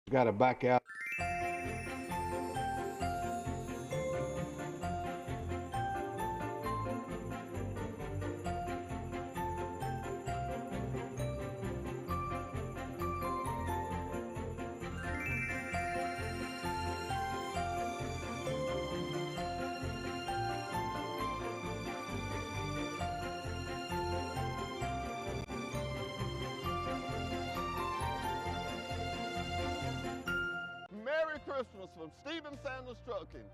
Got to back out. Merry Christmas from Stephen Sanders Trucking.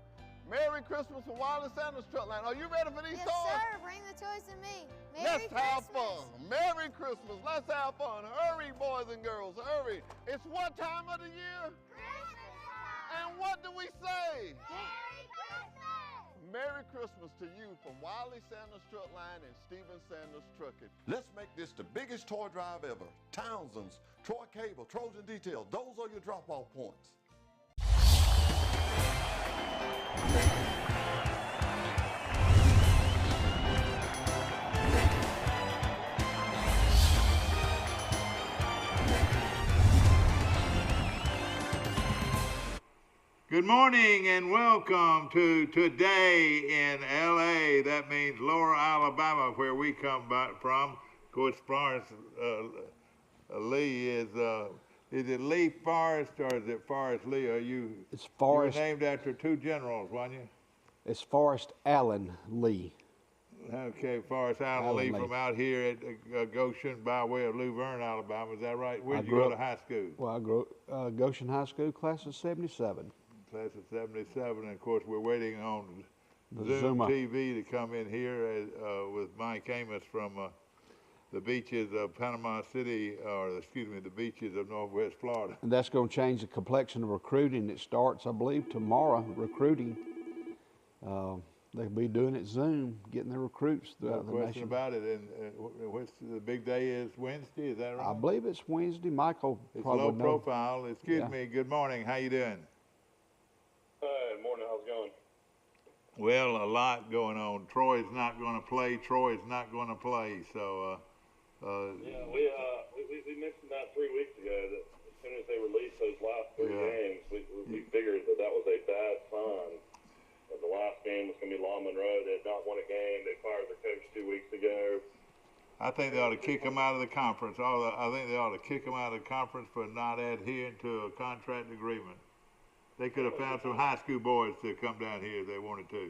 Merry Christmas from Wiley Sanders Truck Line. Are you ready for these yes, toys? Yes, sir. Bring the toys to me. Merry Let's have Christmas. fun. Merry Christmas. Let's have fun. Hurry, boys and girls. Hurry. It's what time of the year? Christmas time. And what do we say? Merry Christmas. Merry Christmas to you from Wiley Sanders Truck Line and Stephen Sanders Trucking. Let's make this the biggest toy drive ever. Townsend's, Troy Cable, Trojan Detail. Those are your drop-off points. Good morning and welcome to Today in LA. That means Lower Alabama, where we come from. Of course, Forrest Lee is it Lee Forrest or is it Forrest Lee? It's Forrest. You were named after two generals, weren't you? It's Forrest Allen Lee. Okay, Forrest Allen Lee from out here at Goshen by way of Luverne, Alabama. Is that right? Where did you go to high school? Well, I grew up Goshen High School, class of '77. Class of '77, and of course we're waiting on The Zoom Zuma. TV to come in here with Mike Amos from the beaches of Panama City, or excuse me, the beaches of Northwest Florida. And that's going to change the complexion of recruiting. It starts, I believe, tomorrow, recruiting. They'll be doing it Zoom, getting the recruits throughout the No question nation. about it. And what's the big day is Wednesday, is that right? I believe it's Wednesday. Michael It's probably low know. profile. Excuse me, good morning, how you doing? Good morning, how's it going? Well, a lot going on. Troy's not going to play. So, Yeah, we mentioned that 3 weeks ago, that as soon as they released those last three games, we figured that was a bad sign. That the last game was going to be Law Monroe. They had not won a game. They fired their coach 2 weeks ago. I think they ought to kick them out of the conference. I think they ought to kick them out of the conference for not adhering to a contract agreement. They could have found some high school boys to come down here if they wanted to.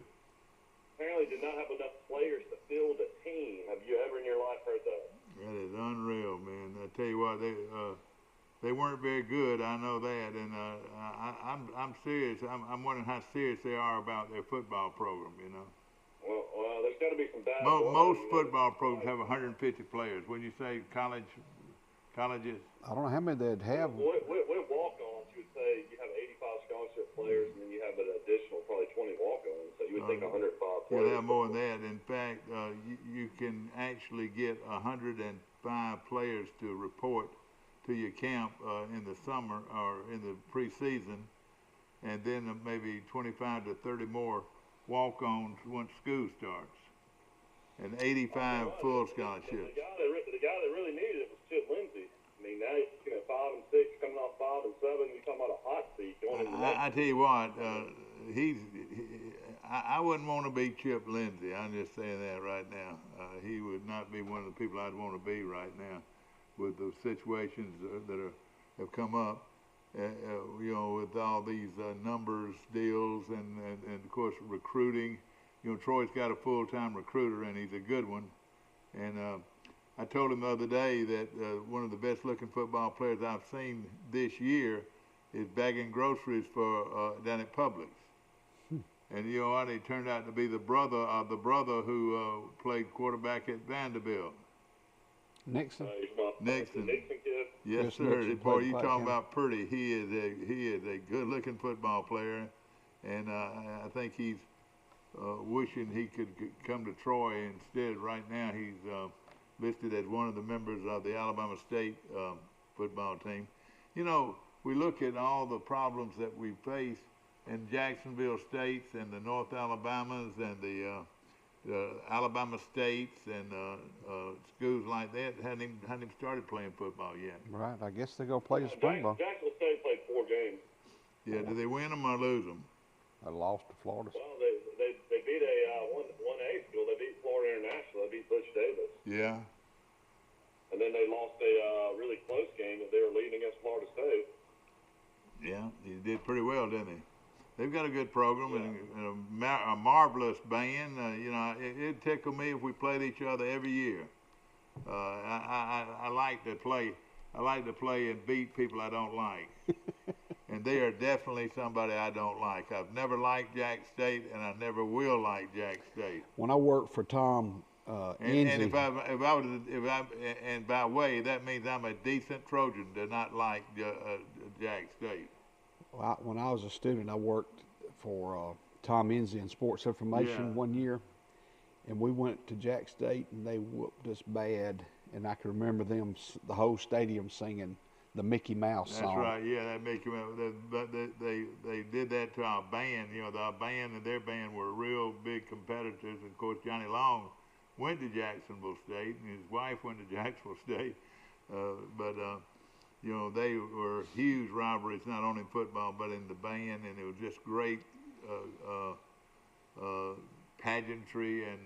Apparently did not have enough players to field a team. Have you ever in your life heard that? That is unreal, man. I tell you what, they weren't very good. I know that, and I'm serious. I'm wondering how serious they are about their football program. You know. Well, there's got to be some bad. Most football programs have 150 players. When you say colleges, I don't know how many they'd have. With walk-ons, you would say you have 85 scholarship players, and then you have an additional probably 20 walk-ons. So you would think 105 players. You'll have more than that. In fact, you can actually get 105 players to report to your camp in the summer or in the preseason, and then maybe 25 to 30 more walk-ons once school starts, and 85 full scholarships. The guy that really needed it was Chip Lindsey. I mean, now you're looking at 5 and 6, coming off 5 and 7. You're talking about a hot seat going into I tell you what, I wouldn't want to be Chip Lindsey. I'm just saying that right now. He would not be one of the people I'd want to be right now with the situations that have come up, you know, with all these numbers deals and of course recruiting. You know, Troy's got a full-time recruiter and he's a good one. And I told him the other day that one of the best-looking football players I've seen this year is bagging groceries for down at Publix. And you know what? He turned out to be the brother of the brother who played quarterback at Vanderbilt. Nixon. Nixon. The Nixon kid. Yes, Chris sir. Nixon Boy, played you back talking then. about pretty? He is a good-looking football player, and I think he's wishing he could come to Troy instead. Right now, he's listed as one of the members of the Alabama State football team. You know, we look at all the problems that we face in Jacksonville States and the North Alabamas and the Alabama States and schools like that hadn't even started playing football yet. Right. I guess they're going to play the spring ball. Jacksonville State played 4 4 games. Yeah, did they win them or lose them? I lost to Florida. Well, they beat a 1A school. They beat Florida International. They beat Butch Davis. Yeah. And then they lost a really close game that they were leading against Florida State. Yeah, he did pretty well, didn't he? They've got a good program and a marvelous band. You know, it'd tickle me if we played each other every year. I like to play. I like to play and beat people I don't like. And they are definitely somebody I don't like. I've never liked Jack State, and I never will like Jack State. When I worked for Tom And Enzi, and by way, that means I'm a decent Trojan to not like Jack State. when I was a student, I worked for Tom Enzi in sports information one year, and we went to Jack State, and they whooped us bad. And I can remember them, the whole stadium singing the Mickey Mouse song. That's right, yeah, that Mickey Mouse. But they did that to our band. You know, our band and their band were real big competitors. And of course, Johnny Long went to Jacksonville State, and his wife went to Jacksonville State. You know, they were huge rivalries, not only in football, but in the band, and it was just great pageantry. And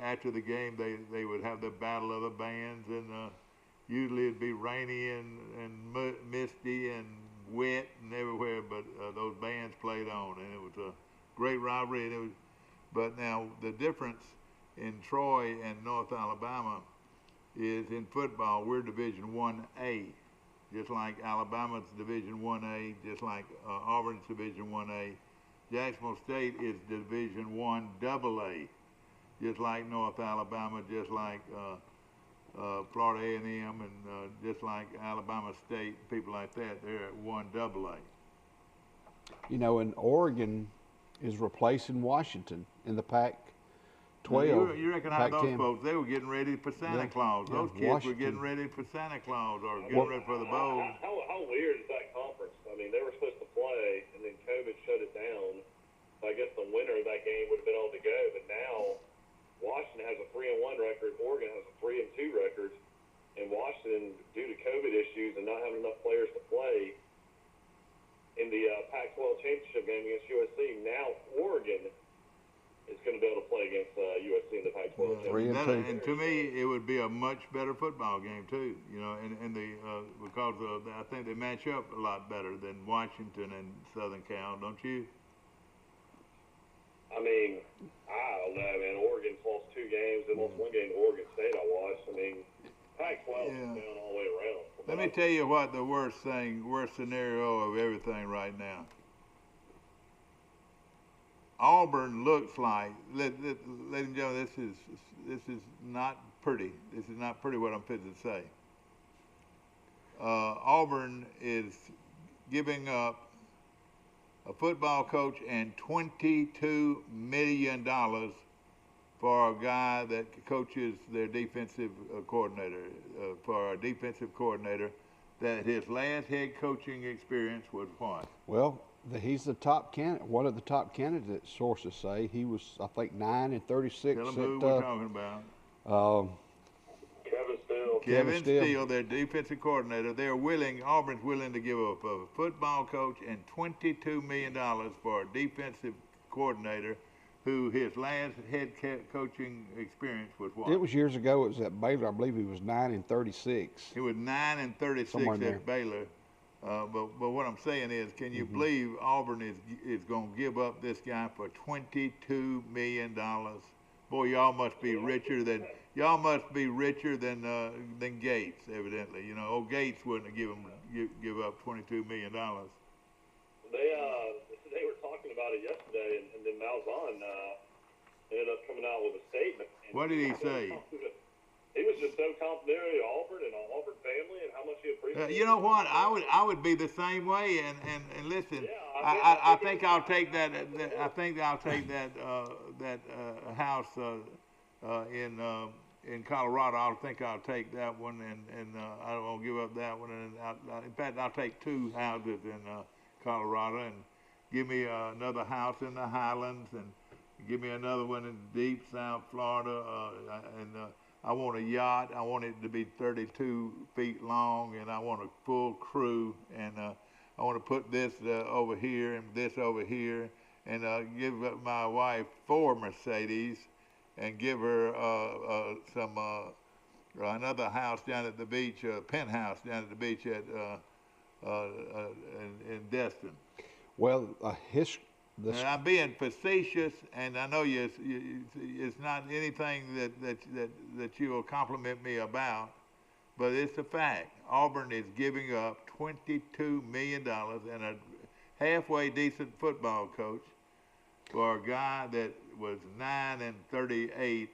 after the game, they would have the battle of the bands, and usually it'd be rainy and misty and wet and everywhere, but those bands played on, and it was a great rivalry. And but now the difference in Troy and North Alabama is in football, we're Division 1A, just like Alabama's Division 1A, just like Auburn's Division 1A. Jacksonville State is Division 1 AA, just like North Alabama, just like Florida A&M, and just like Alabama State, people like that, they're at 1 AA. You know, and Oregon is replacing Washington in the Pac-12. You reckon how those Pac-10. folks, they were getting ready for Santa Claus. Those kids were Washington. getting ready for Santa Claus or getting ready for the bowl. How weird is that conference? I mean, they were supposed to play, and then COVID shut it down. So I guess the winner of that game would have been on to go, but now Washington has a 3-1 record. Oregon has a 3-2 record. And Washington, due to COVID issues and not having enough players to play in the Pac-12 championship game against USC, now Oregon is going to be able to play against USC in the Pac-12 championship. And to me, it would be a much better football game too. You know, and because I think they match up a lot better than Washington and Southern Cal, don't you? I mean, I don't know, man. Oregon's lost 2 games. They lost 1 game to Oregon State I watched. I mean, Pac-12 is down all the way around. Let me tell you what the worst scenario of everything right now. Auburn looks like, ladies and gentlemen, this is not pretty. This is not pretty what I'm fitting to say. Auburn is giving up a football coach and $22 million for a guy that coaches their defensive coordinator, for a defensive coordinator, that his last head coaching experience was what? Well, he's the top candidate. One of the top candidates, sources say. He was, I think, 9-36. Tell them who we're talking about. Kevin Steele, their defensive coordinator. Auburn's willing to give up a football coach and $22 million for a defensive coordinator who his last head coaching experience was what? It was years ago. It was at Baylor. I believe he was 9-36. He was 9-36 at Baylor. But what I'm saying is, can you believe Auburn is going to give up this guy for $22 million? Boy, y'all must be richer than Gates, evidently. You know, old Gates wouldn't have give up $22 million. They were talking about it yesterday, and then Malzahn ended up coming out with a statement. What did he say? He was just so complimentary to Auburn and the Auburn family and how much he appreciated. You know what? I would be the same way. And listen, Yeah, I think I'll take that. I think I'll take that house in Colorado. I think I'll take that one, and I won't give up that one. And in fact, I'll take 2 houses in Colorado, and give me another house in the Highlands, and give me another one in deep South Florida, and I want a yacht. I want it to be 32 feet long, and I want a full crew. And I want to put this over here and this over here, and give my wife 4 Mercedes, and give her another house down at the beach, penthouse down at the beach in Destin. Well, I'm being facetious, and I know it's not anything that you will compliment me about, but it's a fact. Auburn is giving up $22 million and a halfway decent football coach for a guy that was 9-38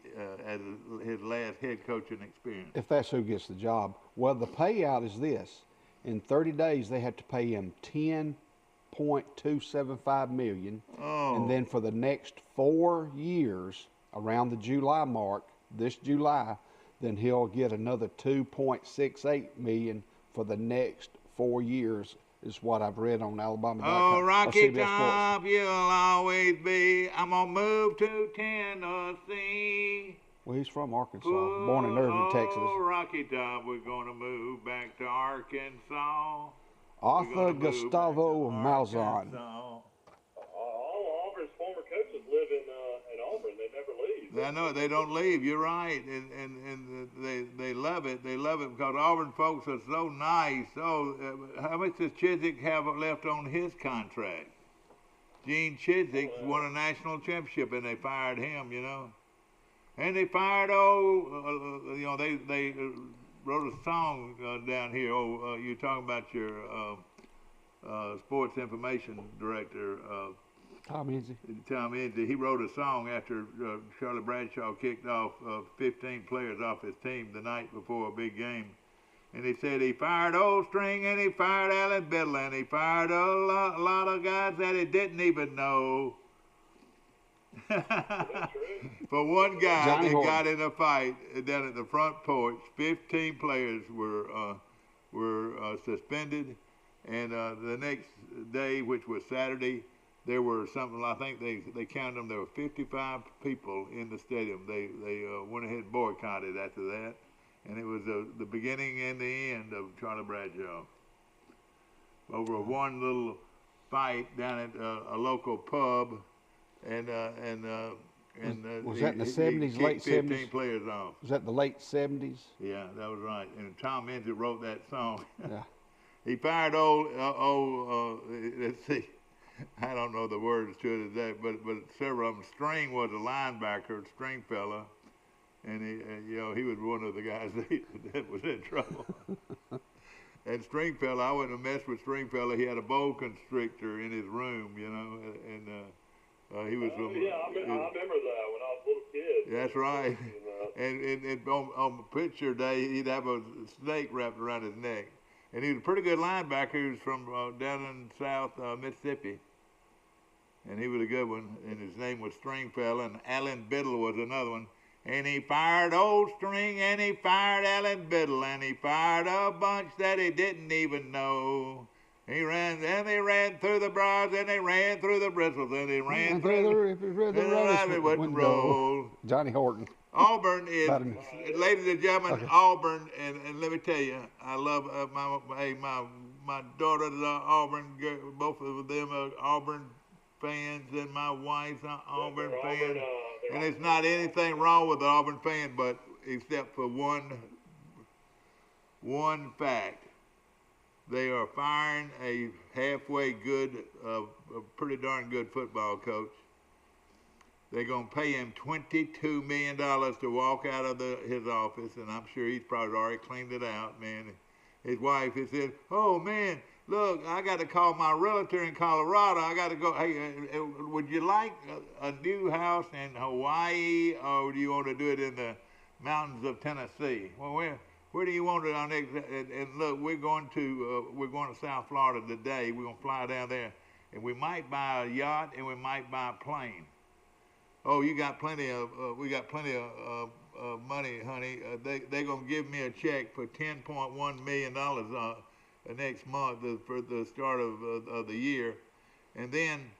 at his last head coaching experience. if that's who gets the job. Well, the payout is this. In 30 days, they have to pay him $10.275 million. Oh. And then for the next 4 years, around the July mark, this July, then he'll get another $2.68 million for the next 4 years, is what I've read on Alabama.com. Oh, Rocky CBS Top, Sports. you'll always be. I'm gonna move to Tennessee. Well, he's from Arkansas, born in Irving, Texas. Oh, Rocky Top, we're gonna move back to Arkansas. Arthur Gustavo Malzahn. All Auburn's former coaches live in Auburn. They never leave. I know they don't leave. You're right, and they love it. They love it because Auburn folks are so nice. Oh, how much does Chidzik have left on his contract? Gene Chidzik won a national championship, and they fired him. You know, and they fired they wrote a song down here. You're talking about your sports information director. Tom Enzi. Tom Enzi, he wrote a song after Charlie Bradshaw kicked off 15 players off his team the night before a big game. And he said he fired Old String, and he fired Allen Biddle, and he fired a lot of guys that he didn't even know. For one guy Johnny that Horton got in a fight down at the front porch, 15 players were suspended. And the next day, which was Saturday, there were something, I think they counted them, there were 55 people in the stadium. They went ahead and boycotted after that. And it was the beginning and the end of Charlie Bradshaw. Over one little fight down at a local pub, and was that in the 70s, late 70s? 15 players off. Was that the late 70s? Yeah, that was right. And Tom Enzi wrote that song. Yeah. He fired let's see, I don't know the words to it today, but several of them. String was a linebacker, Stringfella, and he was one of the guys that was in trouble. And Stringfella, I wouldn't have messed with Stringfella. He had a boa constrictor in his room, and he was. I remember that when I was a little kid. That's right. And on picture day, he'd have a snake wrapped around his neck. And he was a pretty good linebacker. He was from down in South Mississippi. And he was a good one. And his name was Stringfella. And Allen Biddle was another one. And he fired Old String, and he fired Allen Biddle, and he fired a bunch that he didn't even know. They ran through the briars, and they ran through the bristles, and they ran through the rabbit wouldn't roll. Johnny Horton. Auburn is, ladies and gentlemen, okay. Auburn, and let me tell you, I love my daughters are Auburn, both of them are Auburn fans, and my wife's an Auburn fan. And there's not anything wrong with the Auburn fan, but except for one fact. They are firing a halfway good, a pretty darn good football coach. They're going to pay him $22 million to walk out of his office, and I'm sure he's probably already cleaned it out, man. His wife has said, oh, man, look, I got to call my realtor in Colorado. I got to go. Hey, would you like a new house in Hawaii, or do you want to do it in the mountains of Tennessee? Well, where do you want it on next? And look, we're going to South Florida today. We're going to fly down there, and we might buy a yacht, and we might buy a plane. Oh, we got plenty of money, honey. They're going to give me a check for $10.1 million next month for the start of the year, and then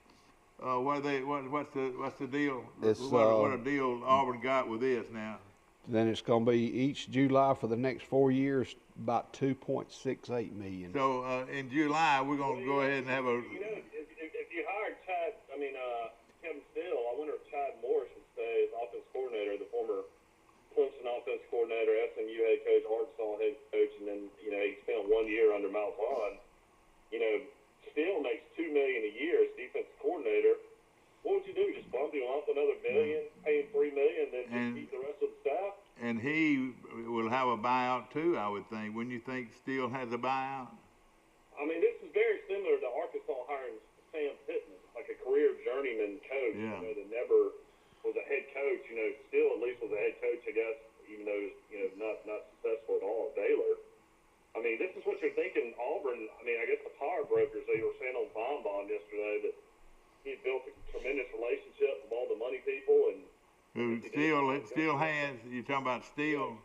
what's the deal? What a deal Auburn got with this now? then it's going to be each July for the next 4 years about $2.68 million. So in July, we're going to go ahead and have a. You know, if you hired Chad, Kevin Steele, I wonder if Chad Morris would stay as offense coordinator, the former Clemson offense coordinator, SMU head coach, Arkansas head coach, and then he spent 1 year under Malzahn. Steele makes $2 million a year as defensive coordinator. What would you do? Just bump him up another $1 million, pay him $3 million, then just keep the rest of the staff? And he will have a buyout too, I would think. Wouldn't you think Steele has a buyout? I mean, this is very similar to Arkansas hiring Sam Pittman, like a career journeyman coach, Yeah. That never was a head coach. Steele at least was a head coach, I guess, even though not successful at all at Baylor. I mean, this is what you're thinking. Auburn. I mean, I guess the power brokers, they were saying on Bonbon yesterday that he built a tremendous relationship with all the money people and. Who Steele has? You're talking about Steele?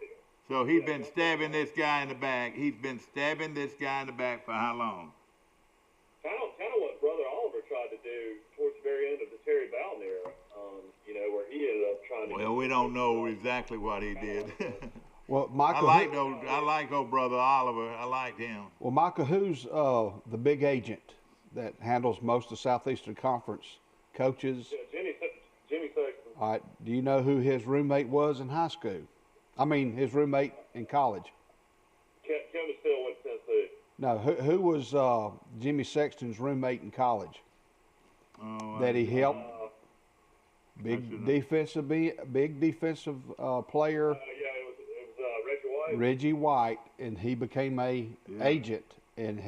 So he's been stabbing this guy in the back. He's been stabbing this guy in the back for how long? Kind of what Brother Oliver tried to do towards the very end of the Terry Bowden era, where he ended up trying to. Well, we don't know exactly what he did. Well, Michael, I like old Brother Oliver. I liked him. Well, Michael, who's the big agent that handles most of Southeastern Conference coaches? Yeah, Jimmy Sexton. All right. Do you know who his roommate was in high school? I mean, his roommate in college. Kevin Steele went to Tennessee. No, who was Jimmy Sexton's roommate in college that he helped? Big defensive player. Yeah, it was Reggie White, and he became a agent, and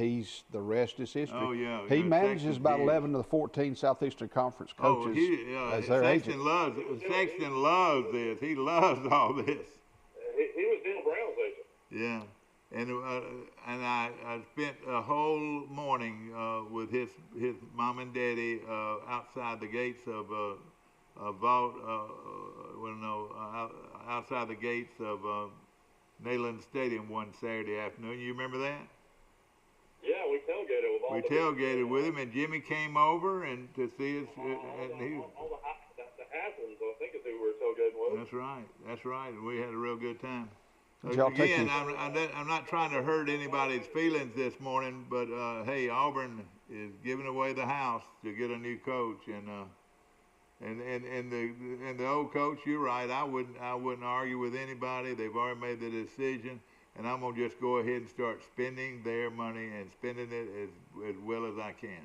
the rest is history. Oh, yeah. He manages about 11 of the 14 Southeastern Conference coaches as their agent. Sexton loves this. He loves all this. He was Neil Brown's agent. Yeah, and I spent a whole morning with his mom and daddy outside the gates of outside the gates of Neyland Stadium one Saturday afternoon. You remember that? Yeah, we tailgated with all We tailgated with him, and Jimmy came over and to see us. all the Haslams, I think is who we were tailgating with. That's right. And we had a real good time. Did y'all take Again, I'm not trying to hurt anybody's feelings this morning, but hey, Auburn is giving away the house to get a new coach, and the old coach. You're right. I wouldn't argue with anybody. They've already made the decision. And I'm going to just go ahead and start spending their money and spending it as well as I can.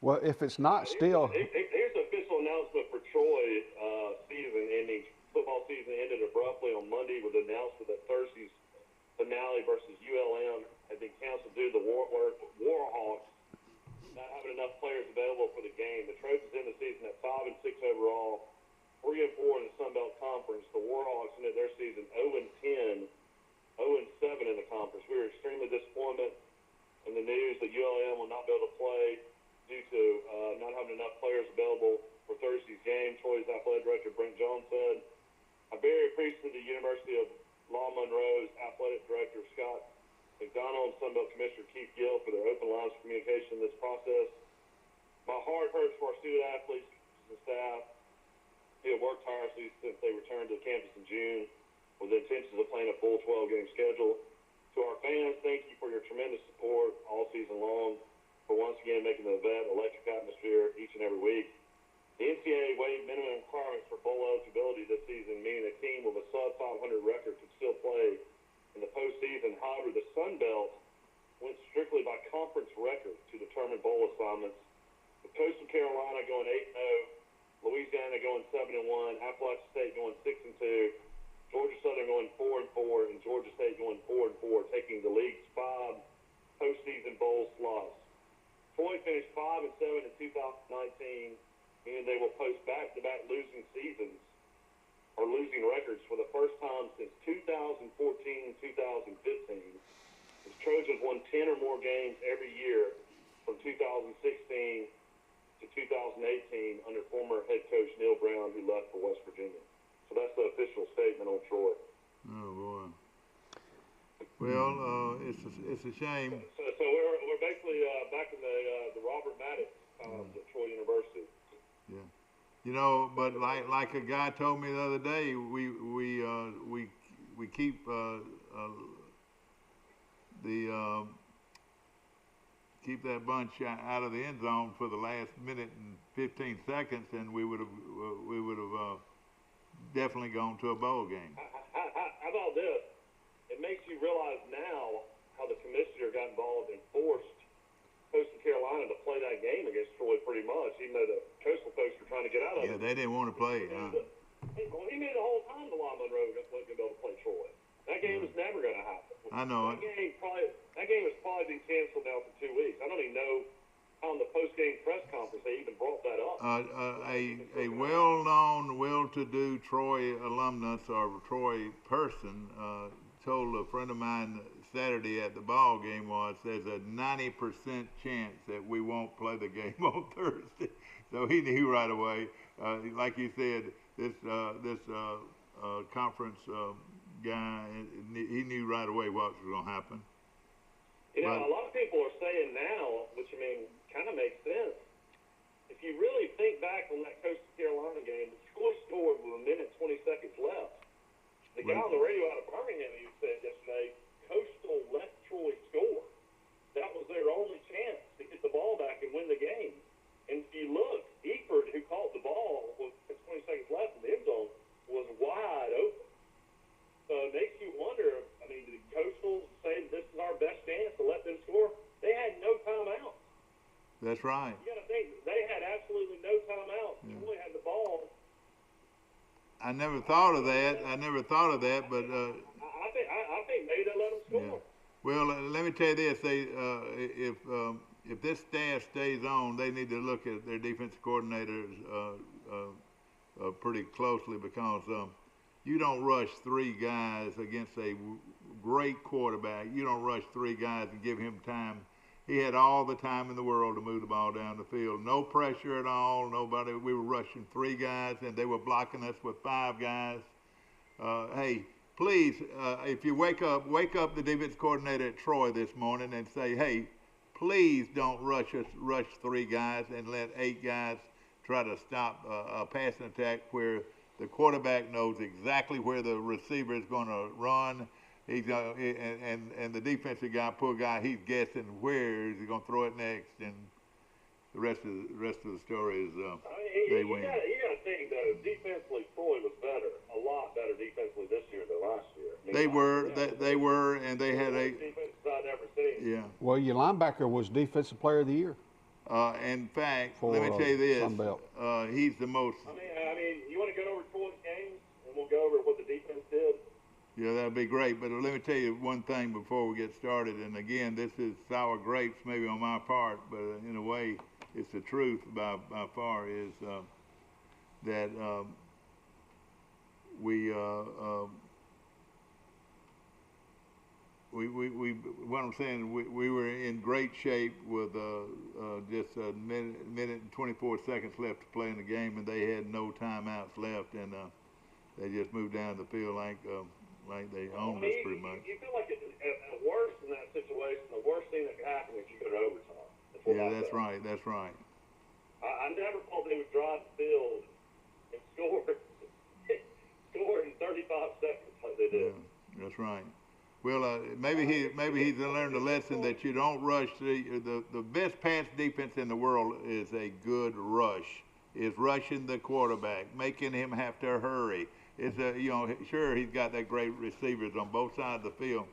Well, if it's not still... Here's the official announcement for Troy season ending. Football season ended abruptly on Monday with the announcement that Thursday's finale versus ULM had been canceled due to the Warhawks not having enough players available for the game. The Trojans ended the season at 5-6 overall, 3-4 in the Sun Belt Conference. The Warhawks ended their season 0-10. 0-7 in the conference. We were extremely disappointed in the news that ULM will not be able to play due to not having enough players available for Thursday's game. Troy's athletic director Brent Jones said, "I'm very appreciative of the University of Law Monroe's athletic director Scott McDonald and Sunbelt Commissioner Keith Gill for their open lines of communication in this process. My heart hurts for our student athletes and staff who have worked tirelessly since they returned to campus in June with the intentions of playing a full 12-game schedule. To our fans, thank you for your tremendous support all season long, for once again making the event electric atmosphere each and every week. The NCAA waived minimum requirements for bowl eligibility this season, meaning a team with a sub-500 record could still play in the postseason. However, the Sun Belt went strictly by conference record to determine bowl assignments, with Coastal Carolina going 8-0, Louisiana going 7-1, Appalachian State going 6-2, Georgia Southern going 4-4, and Georgia State going 4-4, taking the league's 5 postseason bowl slots. Troy finished 5-7 in 2019, meaning they will post back-to-back losing seasons or losing records for the first time since 2014-2015. The Trojans won 10 or more games every year from 2016 to 2018 under former head coach Neil Brown, who left for West Virginia. So that's the official statement on Troy. Oh boy. Well, it's a shame. So we're basically back in the Robert Maddox times at Troy University. Yeah. You know, but like a guy told me the other day, we keep keep that bunch out of the end zone for the last minute and 15 seconds, and we would have definitely gone to a bowl game. How about this? It makes you realize now how the commissioner got involved and forced Coastal Carolina to play that game against Troy pretty much, even though the Coastal folks were trying to get out of it. Yeah, they didn't want to play. Well, he knew the whole time the Law Monroe wasn't going to be able to play Troy. That game was never going to happen. I know that game has probably been canceled now for 2 weeks. I don't even know how in the post-game press conference they even brought that up. A well-known, well-to-do Troy alumnus or Troy person told a friend of mine Saturday at the ball game there's a 90% chance that we won't play the game on Thursday. So he knew right away. Like you said, this conference guy, he knew right away what was going to happen. You know, a lot of people are saying now, which I mean, kind of makes sense. If you really think back on that Coastal Carolina game, Troy scored with a minute 20 seconds left. The guy on the radio out of Birmingham, he said yesterday, Coastal let Troy score. That was their only chance to get the ball back and win the game. And if you look, Eford, who caught the ball with 20 seconds left in the end zone, was wide open. So it makes you wonder, I mean, did Coastal say this is our best chance to let them score? They had no timeout. That's right. You got to think, they had absolutely no timeout. Yeah. Troy had the ball. I never thought of that, but I think maybe they let them score. Yeah. Well, let me tell you this: if this staff stays on, they need to look at their defensive coordinators pretty closely because you don't rush three guys against a great quarterback. You don't rush three guys and give him time. He had all the time in the world to move the ball down the field. No pressure at all. Nobody. We were rushing three guys, and they were blocking us with five guys. Hey, please, if you wake up the defense coordinator at Troy this morning and say, hey, please don't rush three guys and let 8 guys try to stop a passing attack where the quarterback knows exactly where the receiver is going to run. He's and the defensive guy, poor guy, he's guessing where is he going to throw it next, and the rest of the story is they win. You got to think that defensively, Troy was better, a lot better defensively this year than last year. I mean, they were, and they had a defense I've never seen. Yeah. Well, your linebacker was Defensive Player of the Year. In fact, for, let me tell you this: Sunbelt. He's the most. I mean, you want to go over Troy's games, and we'll go over what the defense did. Yeah, that'd be great. But let me tell you one thing before we get started. And again, this is sour grapes maybe on my part, but in a way, it's the truth by far. Is that we what I'm saying, we were in great shape with just a minute and 24 seconds left to play in the game, and they had no timeouts left, and they just moved down the field like they owned us pretty much. You feel like at worst in that situation, the worst thing that could happen is you go to overtime. That's right. That's right. I never thought they would drive the field and score in 35 seconds like they did. Yeah, that's right. Well, maybe he's learned a lesson that you don't rush. The best pass defense in the world is a good rush. Is rushing the quarterback, making him have to hurry. It's sure he's got that great receivers on both sides of the field,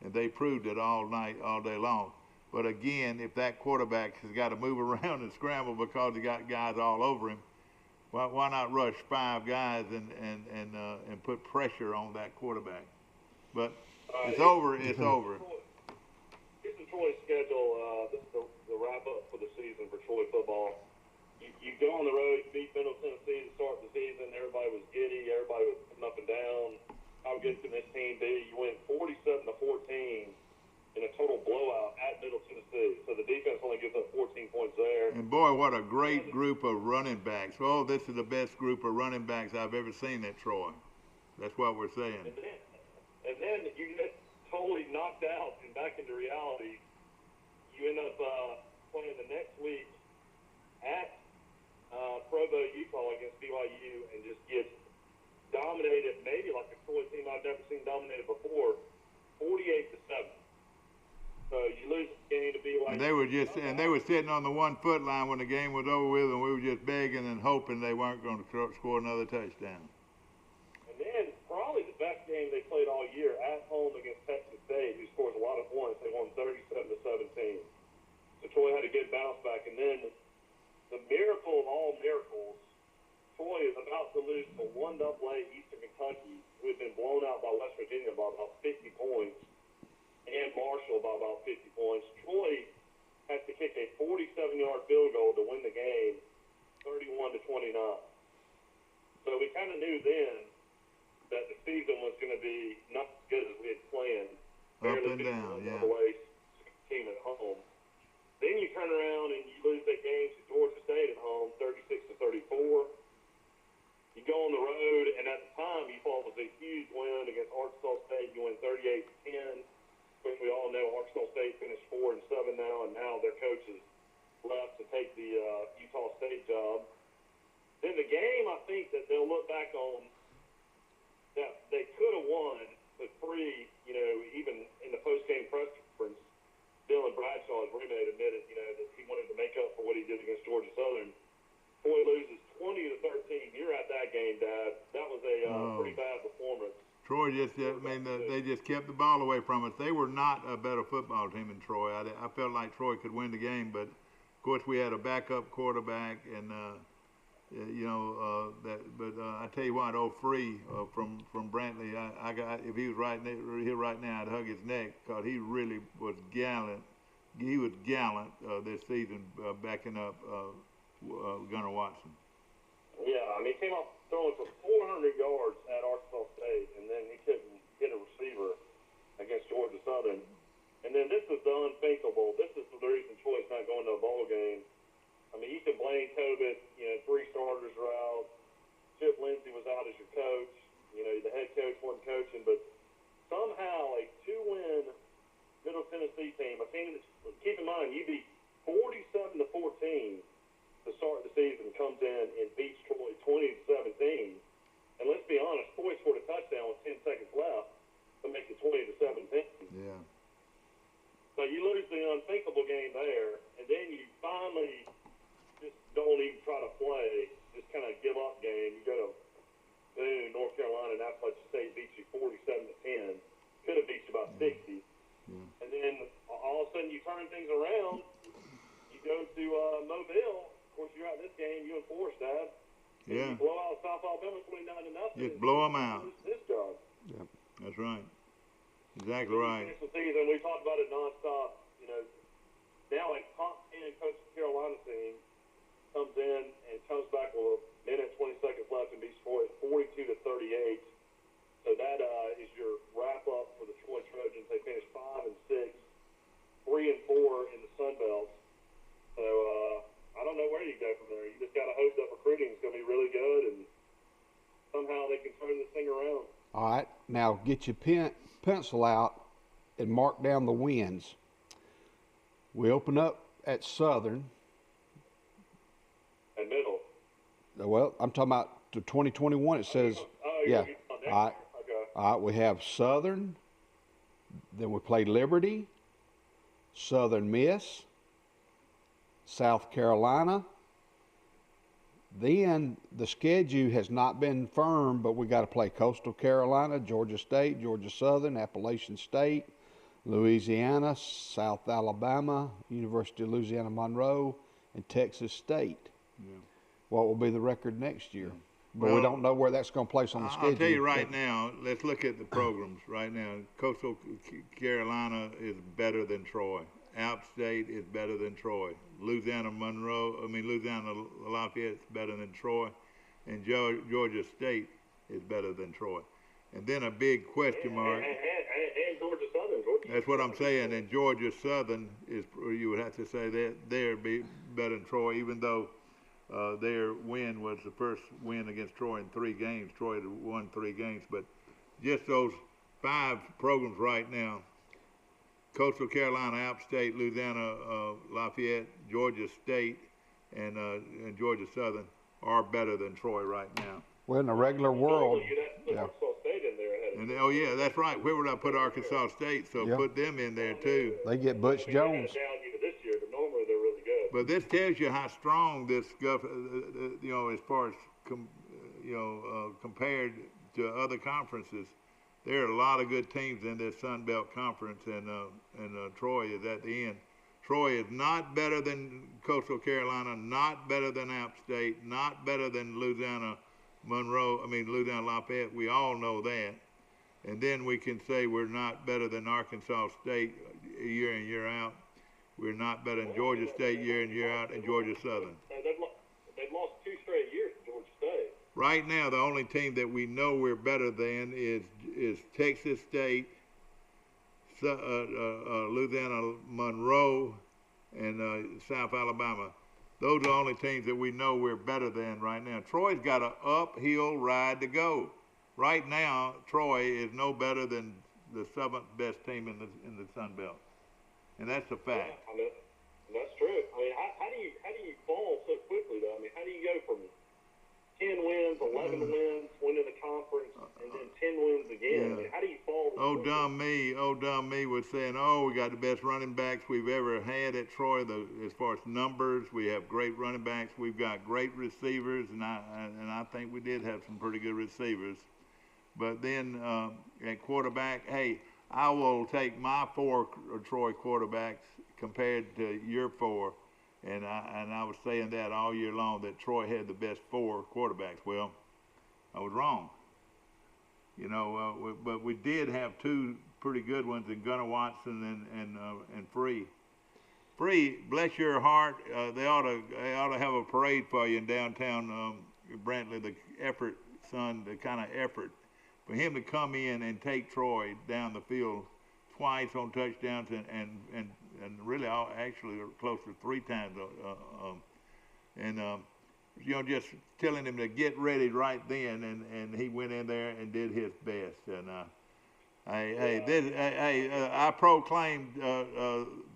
and they proved it all day long. But again, if that quarterback has got to move around and scramble because he got guys all over him, why not rush 5 guys and put pressure on that quarterback? But it's over. It's over. Here's the Troy schedule. This is the wrap up for the season for Troy football. You go on the road, you beat Middle Tennessee to start the season. Everybody was giddy. Everybody was up and down. How good can this team be? You win 47-14 in a total blowout at Middle Tennessee. So the defense only gives up 14 points there. And boy, what a great group of running backs. Oh, this is the best group of running backs I've ever seen at Troy. That's what we're saying. And then you get totally knocked out and back into reality. You end up playing the next week at Provo, Utah against BYU and just get dominated, maybe like a Troy team I've never seen dominated before, 48-7. So you lose the game to BYU. And they were sitting on the 1 foot line when the game was over with, and we were just begging and hoping they weren't going to score another touchdown. And then probably the best game they played all year at home against Texas State, who scores a lot of points. They won 37-17. So Troy had a good bounce back. And then the miracle of all miracles, Troy is about to lose to 1AA Eastern Kentucky, who had been blown out by West Virginia by about 50 points, and Marshall by about 50 points. Troy has to kick a 47-yard field goal to win the game, 31-29. So we kind of knew then that the season was going to be not as good as we had planned. Up and down, yeah. Team at home. Then you turn around and you lose that game to Georgia State at home, 36-34. You go on the road, and at the time you thought it was a huge win against Arkansas State. You win 38-10. Which we all know Arkansas State finished 4-7 now, and now their coach is left to take the Utah State job. Then the game, I think that they'll look back on that they could have won with three, even in the post-game press conference, Dylan Bradshaw, his roommate, admitted, that he wanted to make up for what he did against Georgia Southern. Troy loses 20-13. You're at that game, Dad. That was a pretty bad performance. Troy they just kept the ball away from us. They were not a better football team than Troy. I felt like Troy could win the game, but of course we had a backup quarterback, and I tell you what, Free from Brantley, I got, if he was here right now, I'd hug his neck, because he really was gallant. He was gallant this season, backing up Gunnar Watson. Yeah, he came off throwing for 400 yards at Arkansas State, and then he couldn't hit a receiver against Georgia Southern. And then this is the unthinkable. This is the reason Troy's not going to a bowl game. You can blame COVID. 3 starters are out. Chip Lindsey was out as your coach. The head coach wasn't coaching, but somehow a 2-win Middle Tennessee team, a team that's, keep in mind, you beat 47-14 to start the season, comes in and beats Troy 20-17. And let's be honest, Troy scored a touchdown with 10 seconds left to make it 20-17. Yeah. So you lose the unthinkable game there, and then you finally just don't even try to play, just kind of give up game. You go to Boone, North Carolina, and Appalachian State beats you 47-10. Could have beat you by 60. Yeah. And then all of a sudden you turn things around. You go to Mobile. Of course, you're out this game. You enforce that. Yeah. You blow out South Alabama 29-0. Just blow them out. This job. Yep. That's right. Exactly right. The season, we talked about it nonstop. Now a top 10 Coastal Carolina team comes in and comes back with a minute 20 seconds left and beats Troy 42-38. So that is your wrap up for the Troy Trojans. They finished 5-6, 3-4 in the Sun Belt. So I don't know where you go from there. You just got to hope that recruiting is going to be really good, and somehow they can turn this thing around. All right, now get your pencil out and mark down the wins. We open up at Southern. And Middle. Well, I'm talking about the 2021. It says, yeah. All right. Okay. All right, we have Southern. Then we play Liberty, Southern Miss, South Carolina. Then the schedule has not been firm, but we got to play Coastal Carolina, Georgia State, Georgia Southern, Appalachian State, Louisiana, South Alabama, University of Louisiana Monroe, and Texas State. Yeah. What will be the record next year? But Well, we don't know where that's going to place on the schedule. I'll tell you right now, let's look at the programs right now. Coastal Carolina is better than Troy. App State is better than Troy. Louisiana Lafayette is better than Troy. And Georgia State is better than Troy. And then a big question mark. And Georgia Southern. That's what I'm saying. And Georgia Southern is, you would have to say that they're better than Troy, even though their win was the first win against Troy in 3 games. Troy had won 3 games. But just those 5 programs right now, Coastal Carolina, App State, Louisiana Lafayette, Georgia State, and Georgia Southern are better than Troy right now. Well, in the regular world, You'd have to put Arkansas State in there ahead of And oh yeah, that's right. Where would I put Arkansas State? So Yeah. put them in there too. they get Butch Jones. They're down year this year, but normally they're really good. But this tells you how strong this as far as compared to other conferences. There are a lot of good teams in this Sun Belt Conference, and Troy is at the end. Troy is not better than Coastal Carolina, not better than App State, not better than Louisiana Lafayette. We all know that. And then we can say we're not better than Arkansas State year in, year out. We're not better than Georgia State year in, year out, and Georgia Southern. They've lost 2 straight years to Georgia State. Right now, the only team that we know we're better than is Texas State, Louisiana Monroe, and South Alabama. Those are the only teams that we know we're better than right now. Troy's got an uphill ride to go. Right now, Troy is no better than the 7th best team in the Sun Belt, and that's a fact. Yeah, I mean, that's true. I mean, how do you fall so quickly though? I mean, how do you go from 10 wins, 11 wins, winning the conference, and then 10 wins again? Yeah. I mean, how do you fall? Oh, dumb me was saying, we got the best running backs we've ever had at Troy. As far as numbers, we have great running backs. We've got great receivers, and I think we did have some pretty good receivers. But then at quarterback, hey, I will take my 4 Troy quarterbacks compared to your 4. And I was saying that all year long, that Troy had the best 4 quarterbacks. Well, I was wrong. But we did have 2 pretty good ones in Gunnar Watson and Free. Free, bless your heart, they ought to have a parade for you in downtown Brantley. The kind of effort for him to come in and take Troy down the field twice on touchdowns and really actually close to 3 times. Just telling him to get ready right then, and he went in there and did his best. And I proclaimed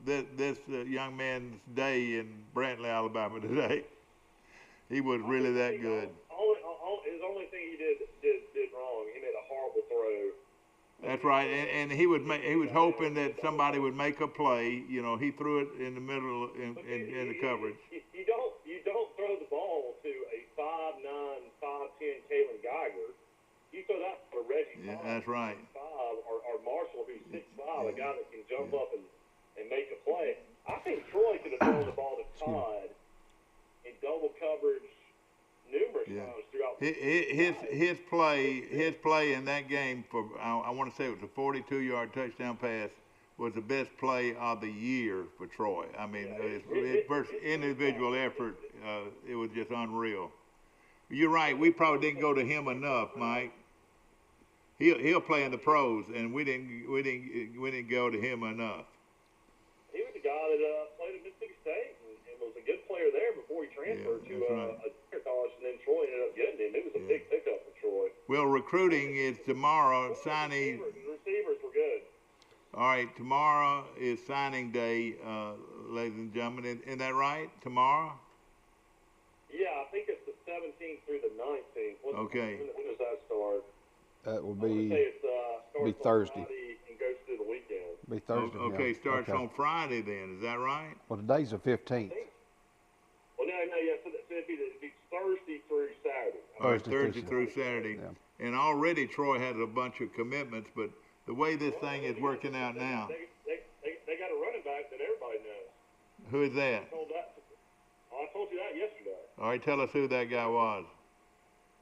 this young man's day in Brantley, Alabama today. He was really that good. His only thing he did wrong. He made a horrible throw. That's right, and he was hoping that somebody would make a play. He threw it in the middle in the coverage. You don't throw the ball to a 5'9", 5'10" Kalen Geiger. You throw that to Reggie. Yeah, that's right. 5, or Marshall, who's 6'5", a guy that can jump up and make a play. I think Troy could have thrown the ball to Todd in double coverage numerous times throughout. His play in that game I want to say it was a 42-yard touchdown pass, was the best play of the year for Troy. I mean, his first individual effort, it was just unreal. You're right. We probably didn't go to him enough, Mike. He'll play in the pros, and we didn't go to him enough. He was the guy that played at Mississippi State and was a good player there before he transferred to a junior college, and then Troy ended up getting him. It was a big pickup for Troy. Well, recruiting is tomorrow. Signing. Receivers were good. All right, tomorrow is signing day, ladies and gentlemen. Isn't that right? Tomorrow? Yeah, I think it's the 17th through the 19th. Okay. When does that start? That will I would say it starts Thursday. on Friday and goes through the weekend. Be Thursday. Okay, yeah. starts on Friday then. Is that right? Well, today's the 15th. Well, no, yeah. So it'd be Thursday through Saturday. All right, Thursday through Saturday. Yeah. And already Troy has a bunch of commitments, but the way this thing is working out now. They got a running back that everybody knows. Who is that? I told you that yesterday. All right, tell us who that guy was.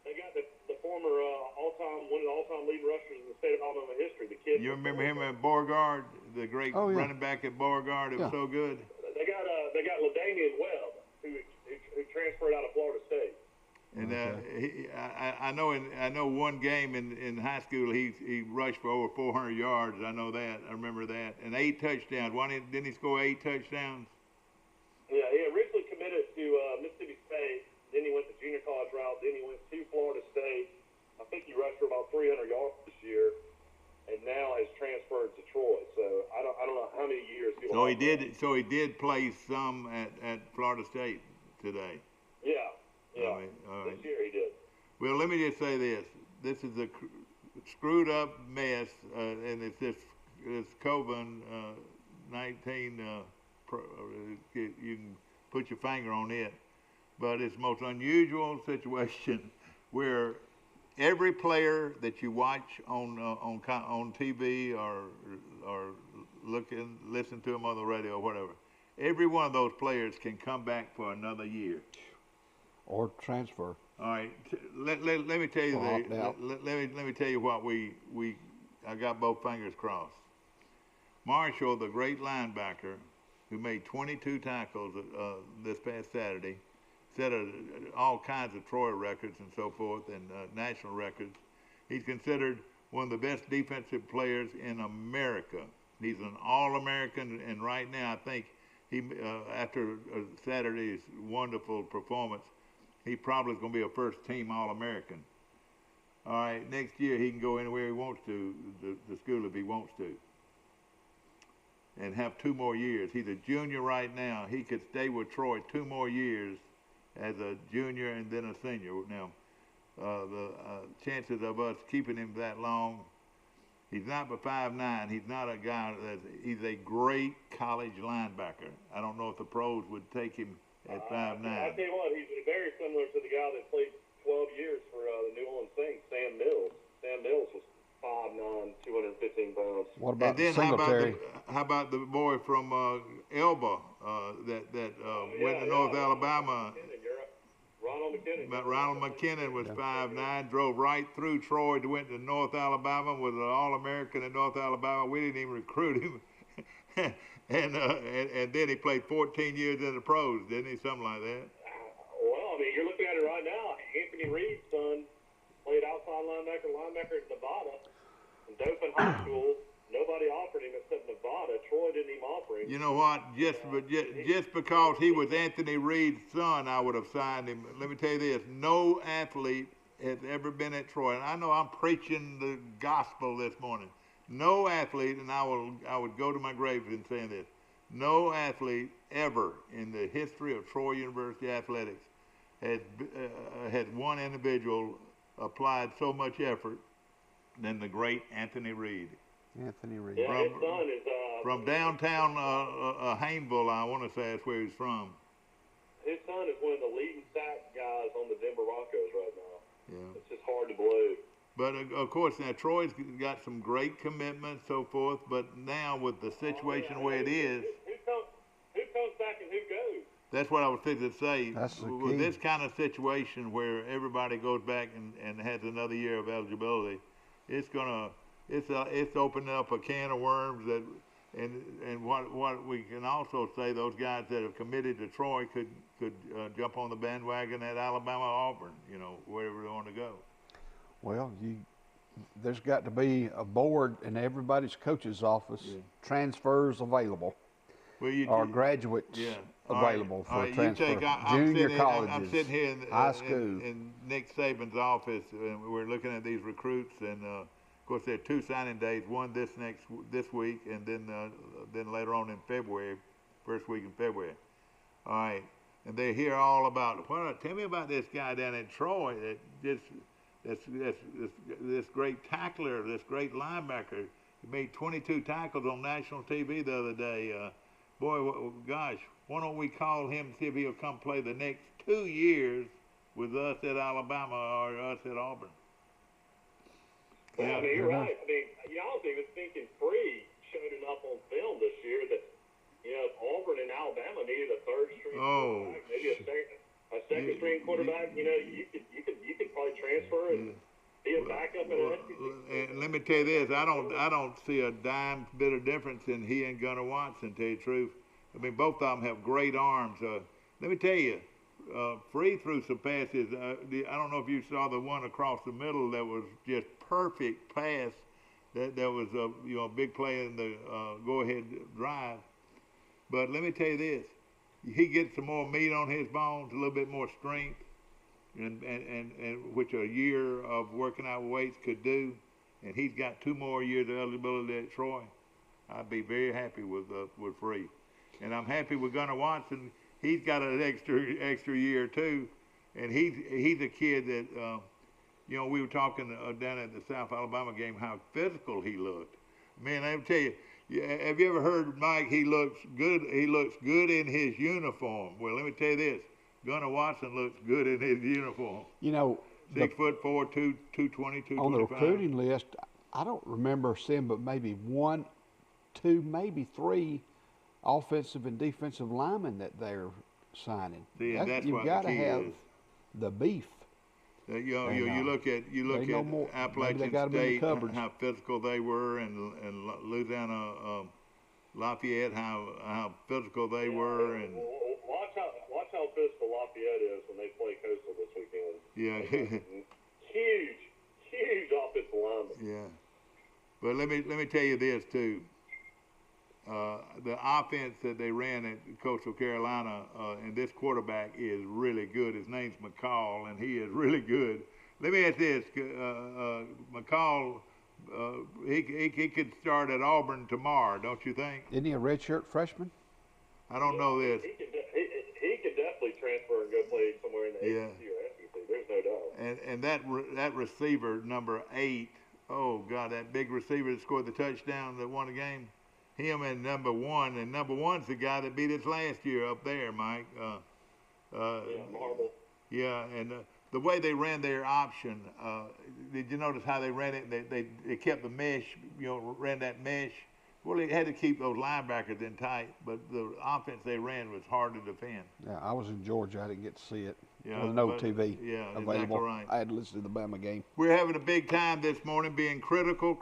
They got the former one of the all-time leading rushers in the state of Alabama history. The kid. You remember him at Beauregard, the great running back at Beauregard? It was so good. They got LaDamian Webb, who transferred out of Florida State. And I know one game in high school he rushed for over 400 yards. I know that. I remember that. And 8 touchdowns. Didn't he score 8 touchdowns? Yeah, he originally committed to Mississippi State. Then he went the junior college route. Then he went to Florida State. I think he rushed for about 300 yards this year, and now has transferred to Troy. So I don't know how many years. So he did play some at Florida State. today. Yeah. I mean, This year he did. well, let me just say this. This is a screwed up mess, and it's this COVID-19, you can put your finger on it, but it's the most unusual situation where every player that you watch on TV or listen to them on the radio or whatever, every one of those players can come back for another year. Or transfer. All right, let me tell you let me tell you what I got both fingers crossed. Marshall, the great linebacker, who made 22 tackles this past Saturday, set all kinds of Troy records and so forth, and national records. He's considered one of the best defensive players in America. He's an All-American, and right now I think he, after Saturday's wonderful performance, he probably is going to be a first-team All-American. All right, next year he can go anywhere he wants to, the school if he wants to, and have 2 more years. He's a junior right now. He could stay with Troy 2 more years as a junior and then a senior. Now, the chances of us keeping him that long, he's not but 5'9". He's not a guy he's a great college linebacker. I don't know if the pros would take him at 5'9". I tell you what, he's very similar to the guy that played 12 years for the New Orleans Saints, Sam Mills. Sam Mills was 5'9", 215 pounds. What about and then Singletary? how about the boy from Elba that went to North Alabama? Ronald McKinnon was 5'9", drove right through Troy, went to North Alabama, was an All-American in North Alabama. We didn't even recruit him. and then he played 14 years in the pros, didn't he? Something like that. Well, I mean, you're looking at it right now. Anthony Reed's son played outside linebacker at Nevada. In Dothan High School, nobody offered him except Nevada. Troy didn't even offer him. You know what? Just because he was Anthony Reed's son, I would have signed him. Let me tell you this. No athlete has ever been at Troy. And I know I'm preaching the gospel this morning. No athlete, and I would go to my grave in saying this, no athlete ever in the history of Troy University athletics had one individual applied so much effort than the great Anthony Reed. Anthony Reed. Yeah, his son is from downtown Hayneville, I want to say that's where he's from. His son is one of the leading sack guys on the Denver Broncos right now. Yeah. It's just hard to believe. But of course, now Troy's got some great commitment, so forth. But now with the situation the way it is, who comes back and who goes? That's what I was fixing to say. That's the with key. this kind of situation where everybody goes back and has another year of eligibility, it's opening up a can of worms that, and what we can also say, those guys that have committed to Troy could jump on the bandwagon at Alabama, Auburn, wherever they want to go. Well, there's got to be a board in everybody's coach's office, transfers available, or graduates available for transfer. Junior colleges, I'm sitting here high school. in Nick Saban's office, and we're looking at these recruits, and of course there are 2 signing days, one this week, and then later on in February, first week in February. All right, and they hear all about. Tell me about this guy down in Troy that this great tackler, this great linebacker. He made 22 tackles on national TV the other day. Gosh, why don't we call him and see if he'll come play the next 2 years with us at Alabama or us at Auburn? Well, I mean, you're right. I mean, I was even thinking Free showed enough on film this year that, if Auburn and Alabama needed a third-string quarterback, maybe a second-string quarterback, you could probably transfer and be a backup in an SEC. And let me tell you this, I don't see a dime bit of difference in he and Gunnar Watson, to tell you the truth. I mean, both of them have great arms. Let me tell you, Free threw some passes. I don't know if you saw the one across the middle that was just perfect pass. That was a big play in the go-ahead drive. But let me tell you this, he gets some more meat on his bones, a little bit more strength, and which a year of working out weights could do, and he's got 2 more years of eligibility at Troy. I'd be very happy with Free, and I'm happy with Gunnar Watson. he's got an extra year too, and he's a kid that we were talking down at the South Alabama game how physical he looked. Man, I tell you, have you ever heard Mike? He looks good. He looks good in his uniform. Well, let me tell you this: Gunnar Watson looks good in his uniform. 6'4", 220, 225. On the recruiting list, I don't remember seeing but maybe 1, 2, maybe 3 offensive and defensive linemen that they're signing. See, and that's you've what got the to key have is. the beef. You look at Appalachian State, how physical they were, and Louisiana Lafayette, how physical they were, and watch how physical Lafayette is when they play Coastal this weekend. Yeah, huge offensive lineman. Yeah, but let me tell you this too. The offense that they ran at Coastal Carolina, and this quarterback is really good. His name's McCall, and he is really good. Let me ask this: McCall, he could start at Auburn tomorrow, don't you think? Isn't he a redshirt freshman? I don't know this. He could definitely transfer and go play somewhere in the ACC or SEC. There's no doubt. And that receiver, number 8, oh God, that big receiver that scored the touchdown that won the game. Him and number 1, and number 1's the guy that beat us last year up there, Mike. Marble. Yeah, and the way they ran their option, did you notice how they ran it? They kept the mesh, ran that mesh. Well, they had to keep those linebackers in tight, but the offense they ran was hard to defend. Yeah, I was in Georgia. I didn't get to see it. Yeah, there was no TV available. available. Right. I had to listen to the Bama game. We're having a big time this morning, being critical